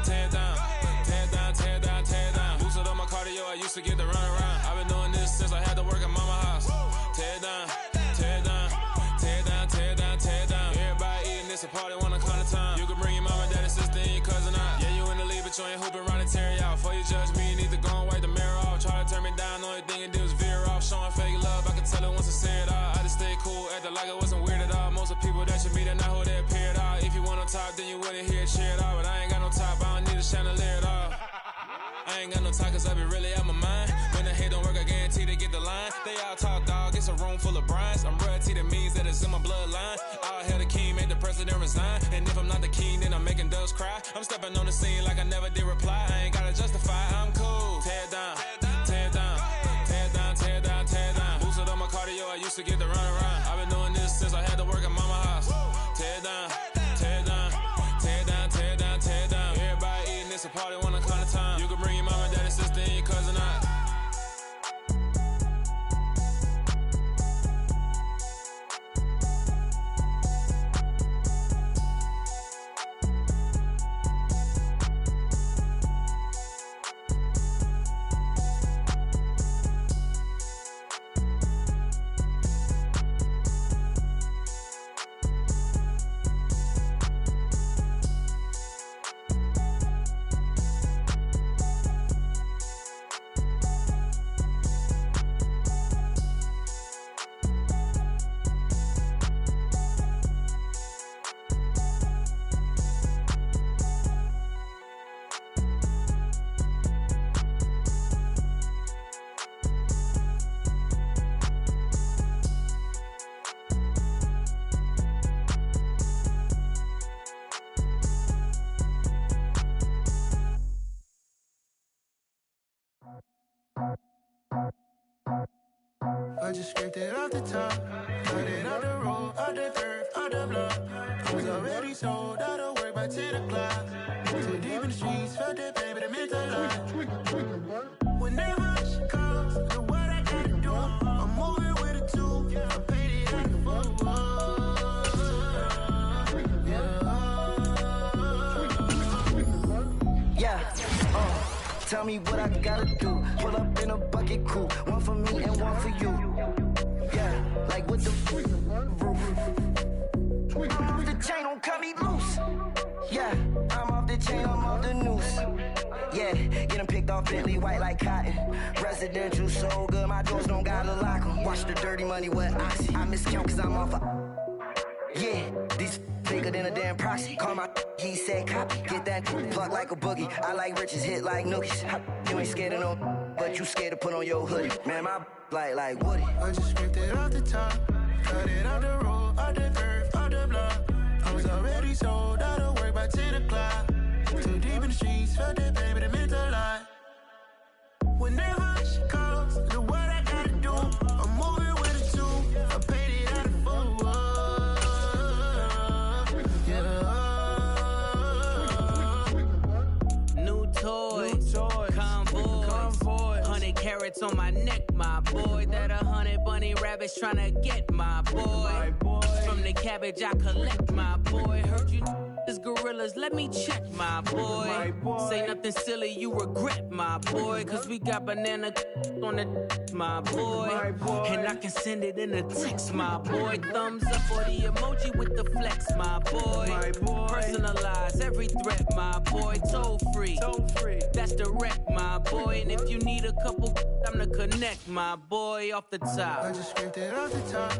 tear it down, tear it down, tear it down, tear it down. Boosted on my cardio, I used to get to run around. I've been doing this since I had to work at mama house. Tear it down, tear it down, tear it down, tear it down, tear it down. Everybody eating this a party, wanna climb the time. You can bring your mama, daddy, sister, and your cousin out. Yeah, you in the league, but you ain't hooping around and tear out. Before you judge me, you need to go and wipe the mirror off. Try to turn me down, the only thing it did was veer off. Showing fake love, I can tell it once I say it all. I just stay cool, acting like it wasn't weird at all. Most of the people that you meet are not who they appear at all. If you want on top, then you wouldn't hear it cheer at all. But I ain't got no top, I don't need a chandelier at all. I ain't got no talk cause I be really out my mind. When the hate don't work, I guarantee they get the line. They all talk, dog, it's a room full of brines. I'm royalty, that means that it's in my bloodline. All hell the king, made the president resign. And if I'm not the king, then I'm making doves cry. I'm stepping on the scene like I never did reply. I ain't gotta justify, I'm cool. Tear it down, tear it down, tear it down, tear it down, tear it down. Boosted on my cardio, I used to get to run around. I've been doing this since I had to work at mama house. Tear it down, tear it down, tear it down, tear it down, tear it down. Everybody eating this a party, wanna climb the time. You can bring your mama, daddy, sister, and your cousin out. I just scraped it off the top, cut it out the road, out the turf, out the block. I was already sold, out of work by 10 o'clock. Too deep in the streets, felt that pain, but it meant a lot. Whenever she calls, do what I gotta do. I'm moving with a two, I paid it like a fool. Tell me what I gotta do. Pull up in a bucket crew, one for me and one for you. Yeah, like with the roof. I'm off the chain, don't cut me loose. Yeah, I'm off the chain, I'm off the noose. Yeah, get them picked off Bentley, white like cotton. Residential so good, my doors don't gotta lock them. Watch the dirty money with oxy. I miscount cause I'm off yeah, these bigger than a damn proxy. Call my he said copy. Get that plug like a boogie. I like riches, hit like nookies. You ain't scared of no, but you scared to put on your hoodie. Man, my like Woody. I just scraped it off the top, cut it out the road, out the turf, out the block. I was already sold, out of work by 10 o'clock. Too deep in the streets, felt that pain, but it meant a lot. Whenever she calls, do what I gotta do. I'm moving with a two, I paid it out of fool. Convoy, 100 carats on my neck, my boy. That 100 bunny rabbits tryna get my boy. From the cabbage I collect, my boy. Heard you is gorillas, let me check, my boy. Say nothing silly, you regret, my boy. Cause we got banana on the my boy. And I can send it in a text, my boy. Thumbs up for the emoji with the flex, my boy. Personalize every threat, my boy. Toll free, that's direct, my boy. And if you need a couple, I'm the connect, my boy. Off the top, I just scraped it off the top,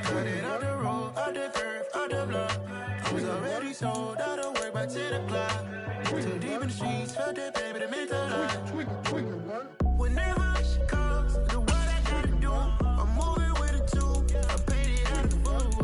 cut it out the road, out the turf, out the block. I was already sold, out of work by 10 o'clock. Too deep in the streets, felt that pain, but it meant a lot. Whenever she calls, do what I gotta do. I'm moving with a two, I paid it out of fool.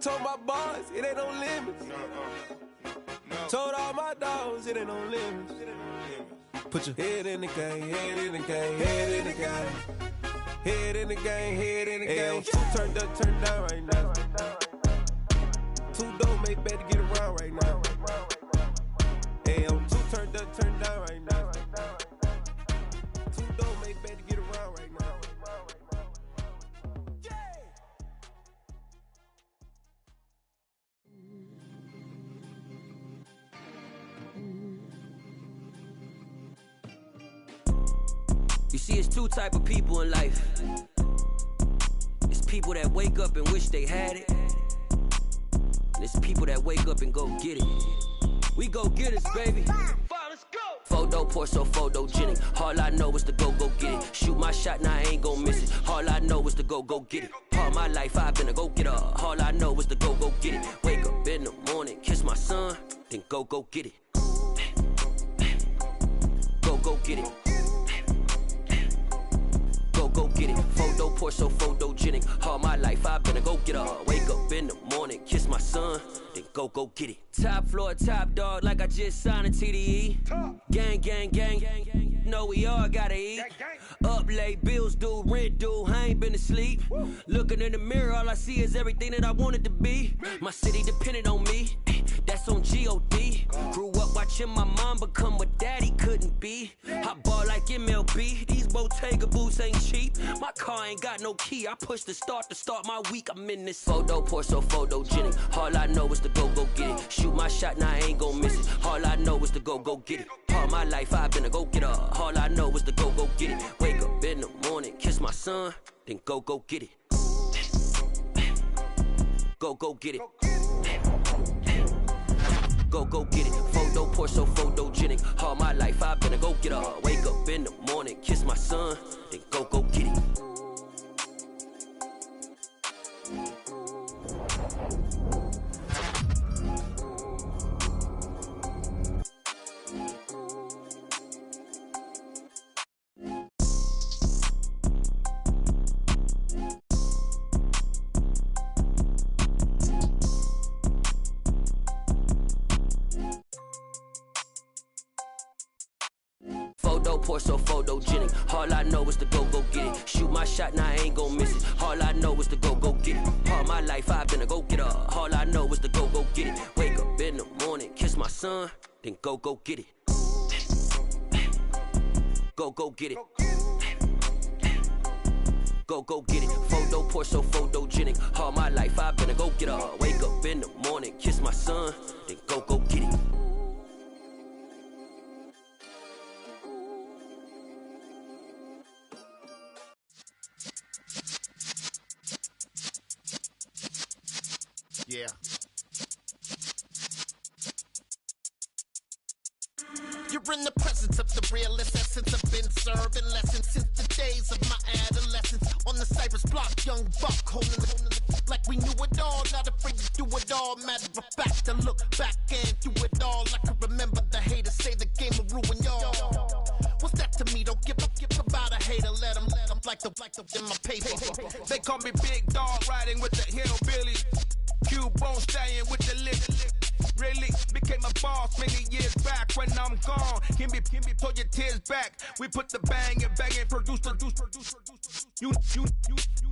told my boys, it ain't no limits. Told all my dogs, it ain't no limits. Put your head in the game, head in the game, head in the game. Head in the game, head in the game. Two turned up, turned down right now. Two dope make better get around right now. Hey, I'm two turned up, turned down right now. Two dope make better get around right now. You see, it's two type of people in life. It's people that wake up and wish they had it. And it's people that wake up and go get it. We go get it, baby. Photo pour so photogenic. All I know is to go get it. Shoot my shot, now I ain't gon' miss it. All I know is to go get it. All my life I've been a go getter. All I know is to go get it. Wake up in the morning, kiss my son, then go get it. Go get it. Go get it. Photo pour so photogenic. All my life I've been a go getter. Wake up in the morning, kiss my son, then go get it. Top floor, top dog, like I just signed a TDE. Gang, gang, gang, gang. Know we all gotta eat. Up late, bills due, rent due. I ain't been asleep. Looking in the mirror, all I see is everything that I wanted to be. My city depended on me. That's on G.O.D. Grew up watching my mom become what daddy couldn't be. I ball like MLB. These Bottega boots ain't cheap. My car ain't got no key. I push the start to start my week. I'm in this photo pour so photogenic. All I know is to go get it. Shoot my shot, now I ain't gon' miss it. All I know is to go get it. All my life I've been a go getter. All I know is to go get it. Wake up in the morning, kiss my son, then go get it. Go get it. Go get it. Photo pour so photogenic. All my life I've been a go getter. Wake up in the morning, kiss my son, then go get it. Photo pour so photogenic. All I know is to go get it. Shoot my shot, now I ain't gon' miss it. All I know is to go get it. All my life I've been a go getter. All I know is to go get it. Wake up in the morning, kiss my son, then go get it. Go get it. Go get it. Photo pour so photogenic. All my life I've been a go getter. Wake up in the morning, kiss my son, then go get it. Yeah. You're in the presence of the realest essence. I've been serving lessons since the days of my adolescence. On the Cypress block, young buck holding the like we knew it all. Not afraid to do it all. Matter of fact, to look back and do it all. I can remember the haters say the game will ruin y'all. What's that to me? Don't give about a hater. Let them like the in my paper. They call me Big Dog, riding with the hillbillies. Cubone staying with the lick. Really became a boss many years back. When I'm gone, can be pull your tears back. We put the bang and produce. You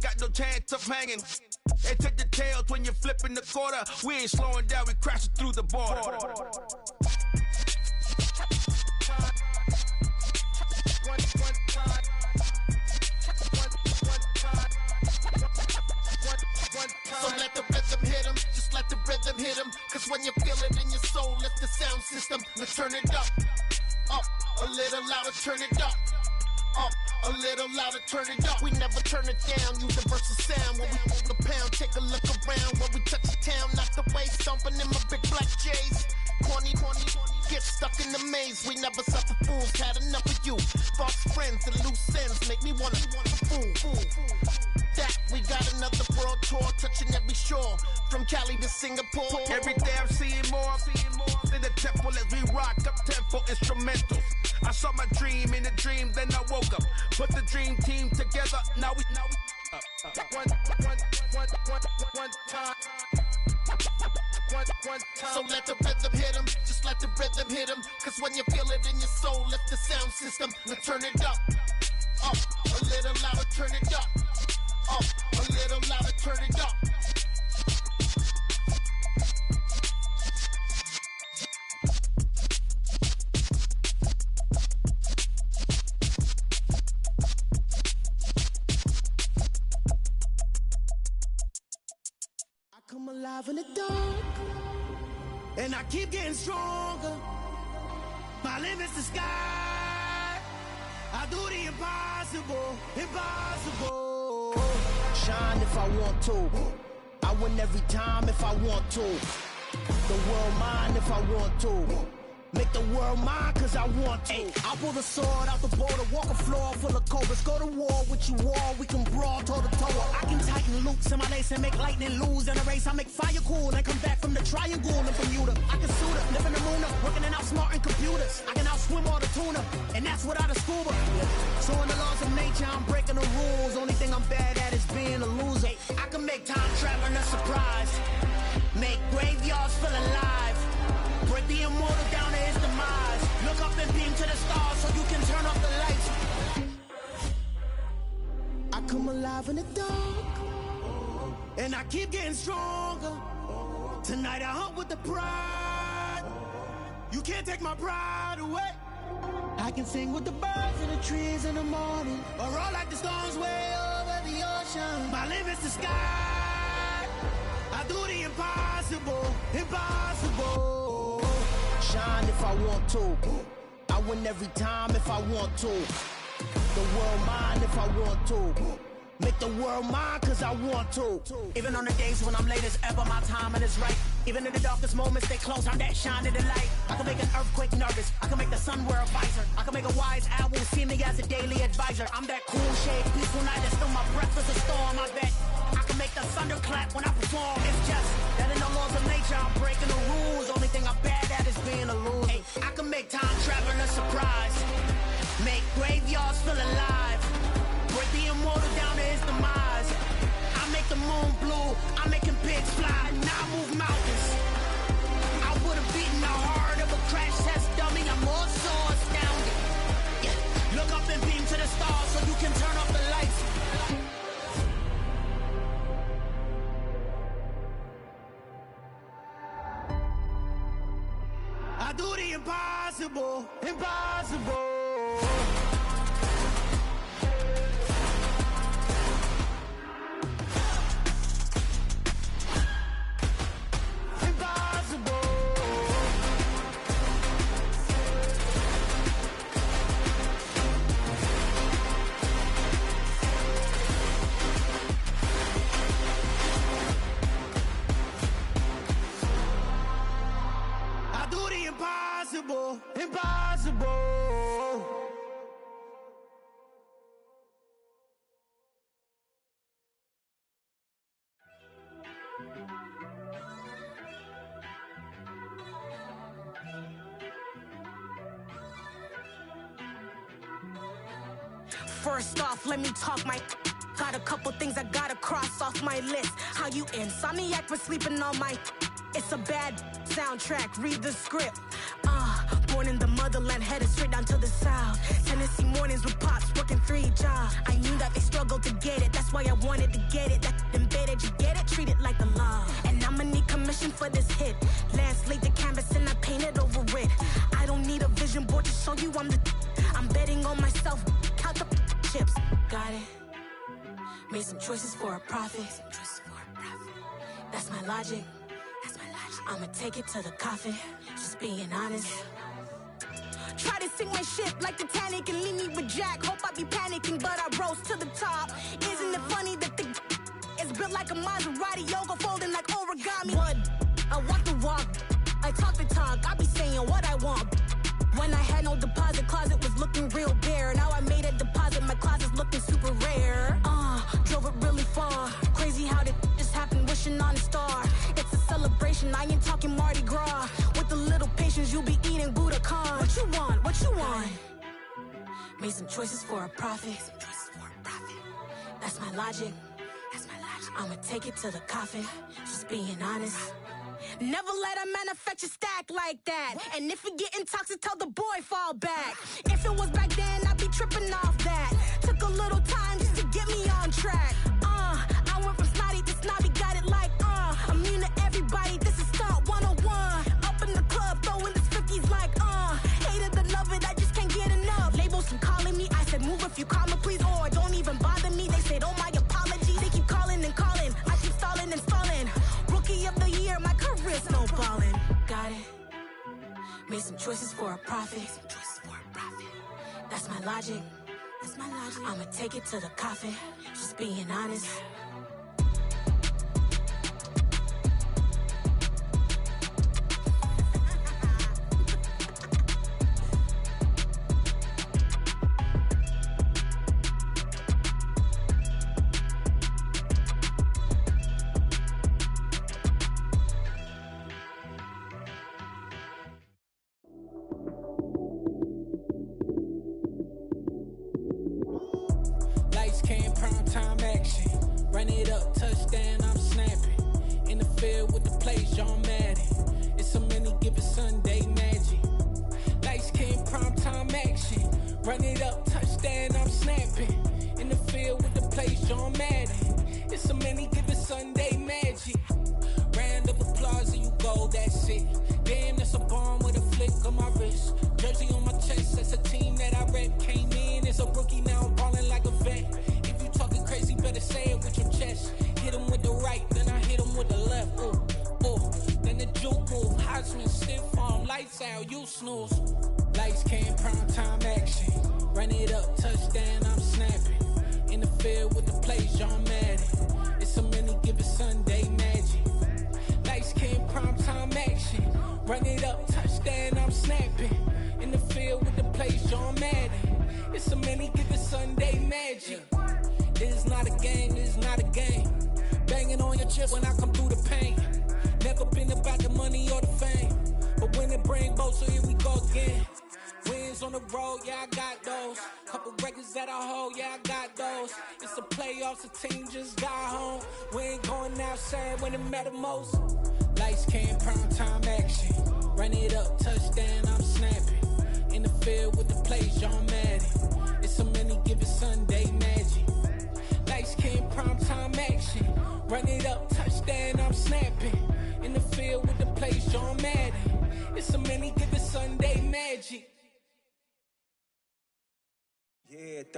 got no chance of hanging. They take the tails when you're flipping the quarter. We ain't slowing down, we crashing through the border. So let the rhythm hit him, just let the rhythm hit him. Cause when you feel it in your soul, it's the sound system. Let's turn it up, a little louder, turn it up, a little louder, turn it up. We never turn it down, universal sound. When we hold the pound, take a look around. When we touch the town, knock the way, stomping in my big black J's. Corny, get stuck in the maze. We never suffer fools, had enough of you. False friends and loose ends make me wanna fool. That we got another world tour, touching every shore, from Cali to Singapore. Every day I'm seeing more in the temple as we rock up tempo instrumentals. I saw my dream in a dream, then I woke up. Put the dream team together, now we one time. one time. So let the rhythm hit him, just let the rhythm hit him. Cause when you feel it in your soul, lift the sound system. Now turn it up, a little louder, turn it up, a little louder, turn it up. Come alive in the dark, and I keep getting stronger. My limit's the sky. I do the impossible, impossible. Shine if I want to. I win every time if I want to. The world mine if I want to. Make the world mine cause I want to. I pull the sword out the border, walk a floor full of cobras. Go to war with you all, we can brawl toe to toe. I can tighten loops in my lace and make lightning lose in a race. I make fire cool and come back from the triangle in Bermuda. I can suit up, live in the moon up, working and outsmarting computers. I can outswim all the tuna, and that's without a scuba. So in the laws of nature, I'm breaking the rules. Only thing I'm bad at is being a loser. I can make time traveling a surprise, make graveyards feel alive. Break the immortal down to his demise. Look up and beam to the stars so you can turn off the lights. I come alive in the dark, and I keep getting stronger. Tonight I hunt with the pride. You can't take my pride away. I can sing with the birds and the trees in the morning, or roll like the storms way over the ocean. My limit's the sky. I do the impossible, impossible. Shine if I want to. I win every time if I want to. The world mine if I want to. Make the world mine cause I want to. Even on the days when I'm late as ever, my timing is right. Even in the darkest moments, stay close, I'm that shine in the light. I can make an earthquake nervous, I can make the sun wear a visor. I can make a wise owl see me as a daily advisor. I'm that cool shade, peaceful night that's still my breath is a storm, I bet. I can make the thunder clap when I perform. It's just that in the laws of nature, I'm breaking the rules. Only thing I'm bad at is being a loser. Hey, I can make time traveling a surprise, make graveyards feel alive. Break the immortal down to his demise. I make the moon blue, I'm making pigs fly. Now I move mountains. I would've beaten the heart of a crash test dummy. I'm more so astounded. Yeah. Look up and beam to the stars so you can turn off the lights. I do the impossible, impossible. Impossible, impossible. First off, let me talk my. Got a couple things I gotta cross off my list. How you insomniac for sleeping on my. It's a bad soundtrack, read the script. Born in the motherland, headed straight down to the south. Tennessee mornings with pops, working 3 jobs. I knew that they struggled to get it, that's why I wanted to get it. That embedded, you get it, treat it like a law. And I'ma need commission for this hit. Last laid the canvas and I painted over it. I don't need a vision board to show you I'm betting on myself, count the chips. Got it. Made some choices for a profit. That's my logic. I'ma take it to the coffin, just being honest. Try to sink my ship like Titanic and leave me with Jack. Hope I be panicking, but I rose to the top. Isn't it funny that the is built like a Maserati, yoga folding like origami? What? I walk the walk, I talk the talk, I be saying what I want. When I had no deposit, closet was looking real bare. Now I made a deposit, my closet's looking super rare. Drove it really far. Crazy how did this happen, wishing on a star. It's a celebration, I ain't talking Mardi Gras. With a little patience, you'll be eating Budokan. What you want? What you want? Made some choices for a profit. That's my logic. I'ma take it to the coffin, just being honest. Never let a manufacture stack like that. And if it getting toxic, tell the boy fall back. If it was back then, I'd be tripping off that. Took a little time just to get me on track. I went from snotty to snobby, got it like, immune to everybody, this is stunt 101. Up in the club, throwing the 50s like, hate it or love it, I just can't get enough. Labels keep calling me, I said move if you call me please, or don't even bother me. They said, oh my apologies, they keep calling and calling. I keep stalling and stalling. Rookie of the year, my career snowballing. Got it. Made some choices for a profit. That's my logic. I'ma take it to the coffin. Just being honest.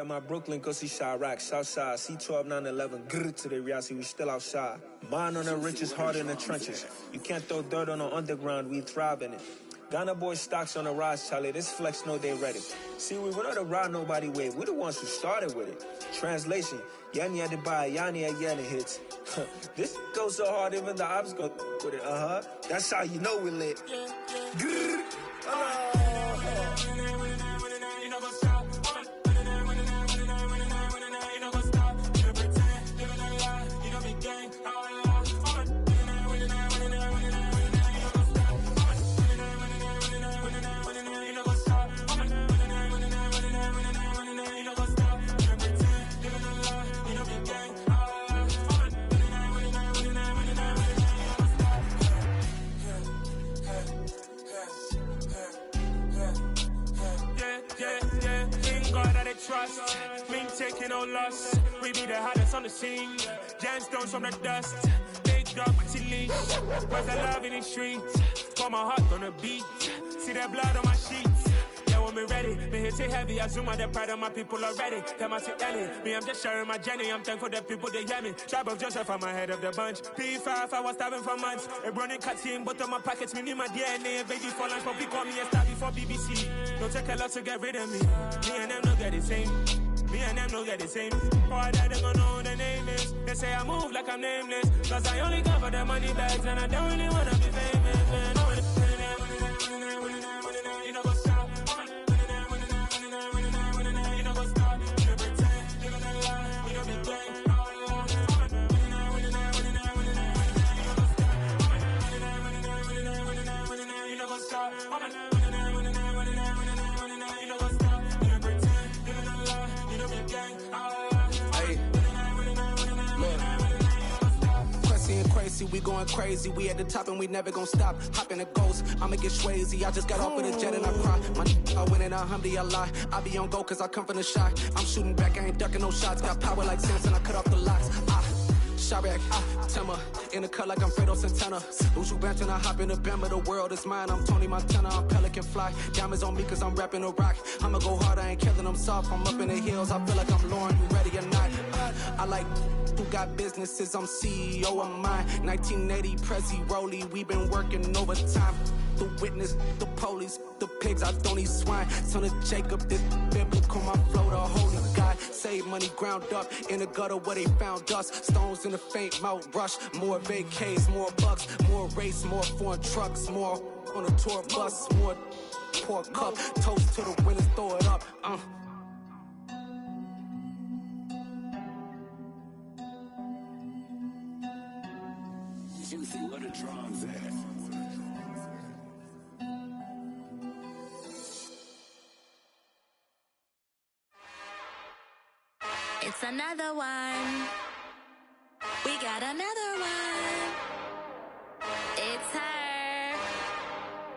My Brooklyn, go see Chirac, Southside, C12, 911, grrr to the reality, we still outside. Mine on the richest, heart in the trenches. You can't throw dirt on the underground, we thrive in it. Ghana boys stocks on the rise, Charlie, this flex know they ready. See, we went on the ride nobody wave, we the ones who started with it. Translation, Yanni had to buy, Yanni had Yanni hits. This goes so hard, even the ops go with it, That's how you know we lit. Grrr, trust, been taking no loss. We be the hottest on the scene. Gemstones from the dust. Big dog with leash. Where's the love in the streets? Got my heart on the beat. See that blood on my sheets. Yeah, when me ready, me hit it heavy. I zoom out the pride of my people already. Tell my sit Ellie. Me, I'm just sharing my journey. I'm thankful the people they hear me. Tribe of Joseph, I'm ahead of the bunch. P5, I was starving for months. A running cut team, but on my pockets, me need my DNA. Baby for lunch, but we call me a star before BBC. Don't take a lot to get rid of me. Me and them don't get the same. Me and them don't get the same. Boy, that they gonna know who the name is. They say I move like I'm nameless. Cause I only cover the money bags and I don't really wanna be famous, man. You know what's up? You know what's up? You pretend, living a lie. We don't be gang. You know what's up? and crazy, we going crazy. We at the top and we never gonna stop. Hop in a ghost, I'ma get swayzy. I just got off with a jet and I cry. I win in a Humvee, I lie. I be on go cause I come from the shot. I'm shooting back, I ain't ducking no shots. Got power like Samson, I cut off the locks. Shabak, Timmer, in the cut like I'm Fredo Santana. Uju Banton, I hop in the Bama, the world is mine. I'm Tony Montana, I'm Pelican Fly. Diamonds on me cause I'm rapping a rock. I'ma go hard, I ain't killing them soft. I'm up in the hills, I feel like I'm Lauren, you ready or not? I like who got businesses, I'm CEO of mine. 1980, Prezi Rolly, we been working overtime. The witness, the police, the pigs, I don't eat swine. Son of Jacob, this biblical, my flow, the holy God. Save money ground up in the gutter where they found us. Stones in the faint mouth rush. More vacays, more bucks, more race, more foreign trucks, more on a tour bus, more pour cup. Toast to the winners, throw it up. Juicy, where the drums at? It's another one. We got another one. It's her.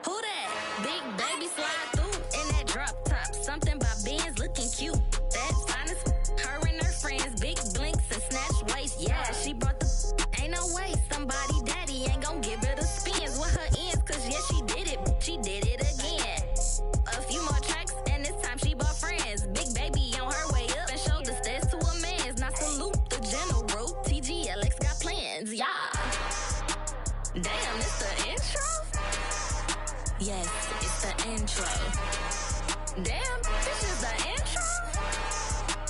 Who that? Big baby slide through in that drop top. Something about Benz looking cute. That's fine as her and her friends. Big blinks and snatch waist. Yeah, she brought the ain't no way. Somebody daddy ain't gon' give her the spins with her ends. Cause yeah, she did it. She did it again. A few more tracks and this time she bought friends. Big baby on her way up and showed the stairs to a man's. Now salute the general. TGLX got plans, yeah. Damn, it's the intro? Yes, it's the intro. Damn, this is the intro?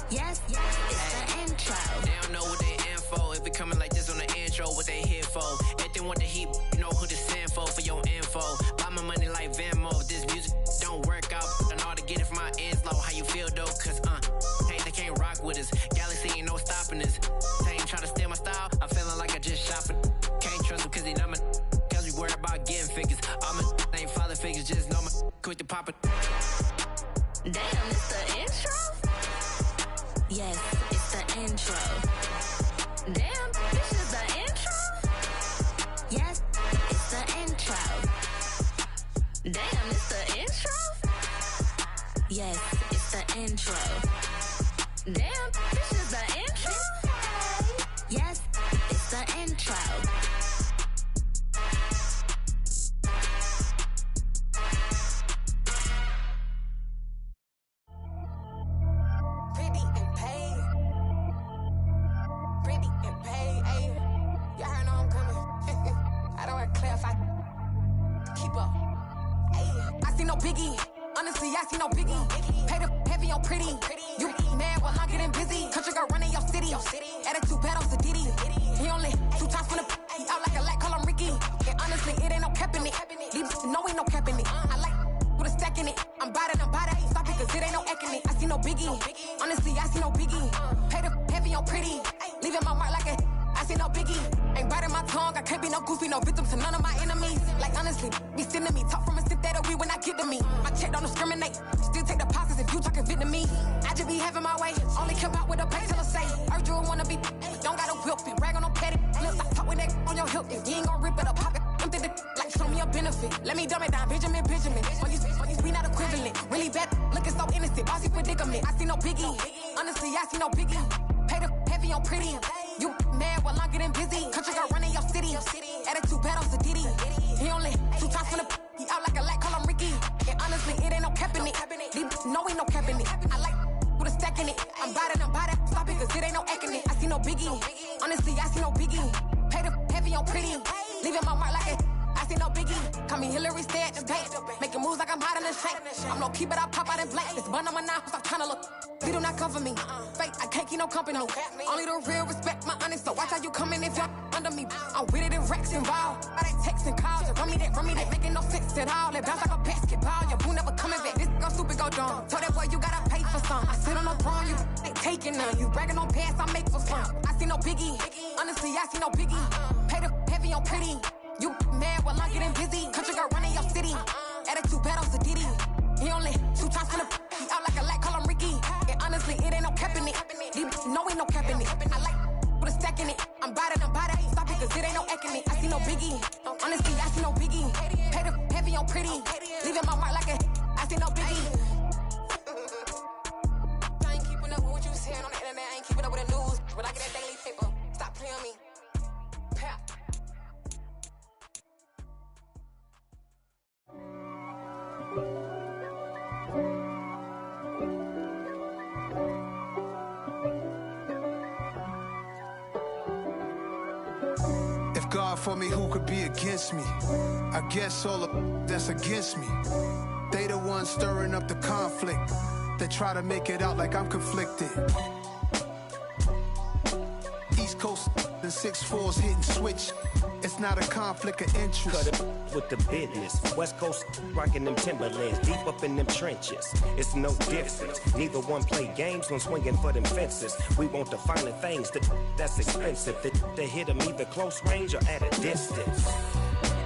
Yes, it's the intro. They don't know what they info. If it coming like this on the intro, what they here for? Everything want the heat, you know who to send for your info. Buy my money like Venmo. This music don't work out. I know how to get it from my ends low. How you feel though? Cause hey, they can't rock with us. Galaxy ain't no stopping us. They ain't try to steal my style. I'm feeling like I just shot for. Can't trust him cause he not my. Cause we worried about getting figures. All my ain't father figures. Just know my quick to pop it. Damn, it's the intro? Yes, it's the intro. Damn, this is the intro? Yes, it's the intro. Damn, it's the intro? Yes, it's the intro. Damn, this is the intro? Yes, it's the intro. Pretty and paid. Pretty and paid, ayy. Y'all heard know I'm coming. I don't want to clarify. Keep up. Ayy. I see no biggie. Honestly, I see no biggie. Pay the heavy on pretty. You mad while I'm getting busy. Country girl running your city. Attitude bad on Sadiddy. He only 2 times from the he out like a lack, call him Ricky. And honestly, it ain't no cap in it. These know ain't no cap in it. I like with a stack in it. I'm by that. Stop it cause it ain't no eck in it. I see no biggie. Honestly, I see no biggie. Pay the heavy on pretty. Leaving my mark like a I see no biggie. Ain't biting my tongue. I can't be no goofy, no victim to none of my enemies. Like honestly, be sending me talk from a sit that we when I get to me. My check don't discriminate. Still take the pauses if you talking Vietnamese. I just be having my way. Only come out with a pay till I say. Urge you wanna be. Don't got a whip it. Rag on no petty. Lips I talk with that on your hip. If you ain't gon' rip it up, pop it. Empty the like show me a benefit. Let me dumb it down. Benjamin. We not equivalent. Really bad. Looking so innocent. Bossy predicament. I see no biggie. Honestly, I see no biggie. Pay the heavy on pretty. You mad while I'm getting busy. Country girl running your city. Attitude bad on Sadiddy. He only 2 times from the he out like a lack, call him Ricky. And honestly, it ain't no cap in it. These know ain't no cap in it. I like with a stack in it. I'm by that. Stop it cause it ain't no eck in it. I see no biggie. Honestly, I see no biggie. Pay the heavy on pretty. Leaving my mark like a I see no biggie. Call me Hillary, stay at the bank. Making moves like I'm hot in the shank. I'm low key, but I pop out in blank. This bun on my knife, stop trying to look. They do not come for me. Fake, I can't keep no company. Only the real respect my honest. So watch how you coming if you're under me. I'm with it in Rex involved. I they texting calls. Just run me that. Making no sense at all. They bounce like a basketball. Your boo never coming back. This go stupid, go dumb. Told that boy you gotta pay for some. I sit on the throne, you ain't taking none. You bragging on pants, I make for fun. I see no biggie. Honestly, I see no biggie. Pay the heavy on pretty. You mad while I'm getting busy. Country girl running your city. Attitude bad on Sadiddy. He only 2 times from the he out like a lack, call him Ricky. And honestly, it ain't no cap in it. These know ain't no cap in it. I like with a stack in it. I'm by that. Stop it cause it ain't no Iggy. Honestly, I see no biggie. Pay the heavy on pretty. Leaving my mark like a I see no biggie. I ain't keeping up with what you saying on the internet. I ain't keeping up with the news. When I get that daily paper, stop playing me. Pap. God for me, who could be against me? I guess all of that's against me. They the ones stirring up the conflict. They try to make it out like I'm conflicted. East Coast and 6'4s hitting switch. It's not a conflict of interest. Cut it with the business. West Coast rocking them Timberlands, deep up in them trenches. It's no difference. Neither one play games when swinging for them fences. We want the finer things that's expensive. They hit them either close range or at a distance.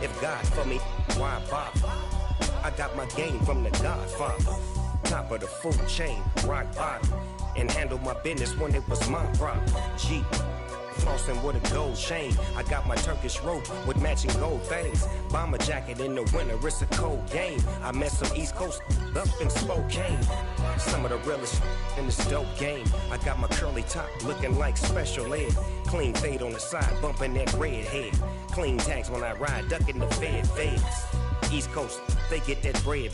If God for me, why bother? I got my game from the Godfather. Top of the food chain, rock bottom. And handle my business when it was my problem. G. Flossing with a gold chain. I got my Turkish rope with matching gold things. Bomber jacket in the winter, it's a cold game. I met some East Coast up in Spokane. Some of the realest in this dope game. I got my curly top looking like special ed. Clean fade on the side, bumping that red head. Clean tags when I ride, ducking the feds. East Coast, they get that bread.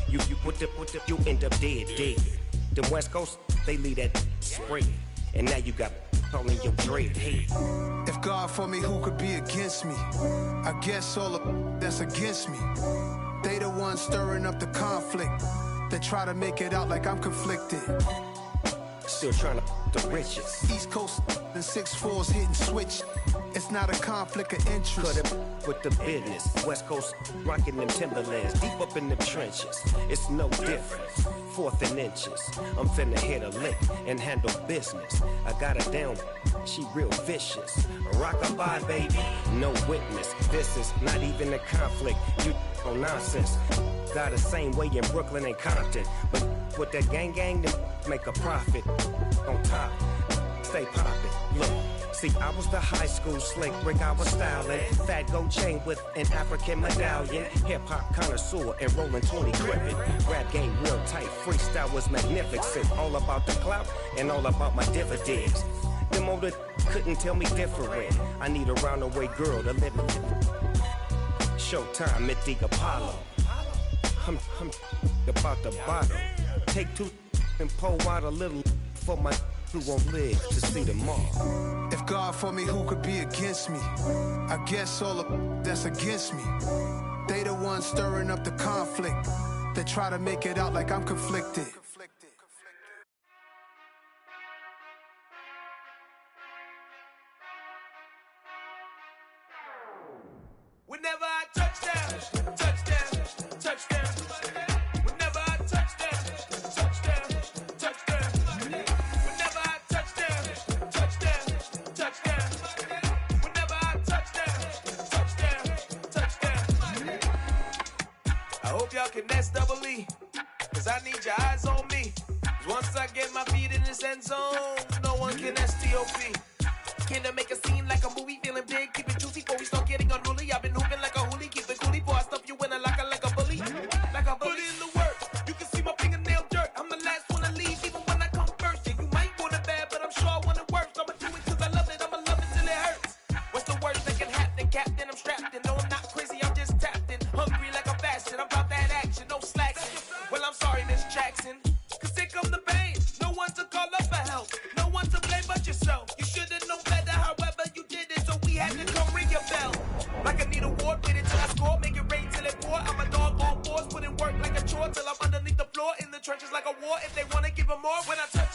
You put the, you end up dead. Them West Coast, they leave that spread. And now you got calling your dread head. If God for me, who could be against me? I guess all of that's against me. They the ones stirring up the conflict. They try to make it out like I'm conflicted. Still trying to the riches. East Coast and 6'4s hitting switch. It's not a conflict of interest. Cut it with the business. West Coast rocking them Timberlands, deep up in them trenches. It's no difference. 4th and inches. I'm finna hit a lick and handle business. I got her down, she real vicious. Rock-a-bye, baby, no witness. This is not even a conflict. You on nonsense. Got the same way in Brooklyn and Compton. But with that gang, then make a profit. On top, stay poppin'. Look. See, I was the high school slick Rick, I was styling. Fat gold chain with an African medallion. Hip-hop connoisseur and rolling 20 crippin'. Rap game real tight, freestyle was magnificent. All about the clout and all about my dividends. Them older couldn't tell me different. I need a round-the-way girl to live in. Showtime at the Apollo. I'm about the bottle. Take 2 and pour out a little for my who won't live to see tomorrow. If God for me, who could be against me? I guess all of that's against me. They the ones stirring up the conflict. They try to make it out like I'm conflicted. Whenever I touchdown, touchdown, touchdown. Whenever I touchdown, touchdown, touchdown. Whenever I touchdown, touchdown, touchdown. Whenever I touchdown, touchdown. I hope y'all can nest double E, cause I need your eyes on me. Once I get my feet in this end zone, no one can STOP. Can I make a scene like a movie, feeling big, keep it juicy before we start getting unruly. I've been hooping like a hoolie, keep it coolie before I stuff you in a locker like a bully. Like a bully in the work, you can see my fingernail dirt. I'm the last one to leave, even when I come first. Yeah, you might want it bad, but I'm sure I want it worse. I'ma do it cause I love it, I'ma love it till it hurts. What's the worst that can happen, Captain? I'm strapped in, no I'm not crazy, I'm just tapped in. Hungry like I'm fasting, I'm about that action, no slacking. Well, I'm sorry, Miss Jackson, cause here come the pain. No one to call up for help, no one to blame but yourself. You should've known better, however you did it, so we had to come ring your bell. Like I need a ward, wait until I score, make it rain till it pour. I'm a dog on force, put in work like a chore till I'm underneath the floor, in the trenches like a war. If they wanna give them more, when I touch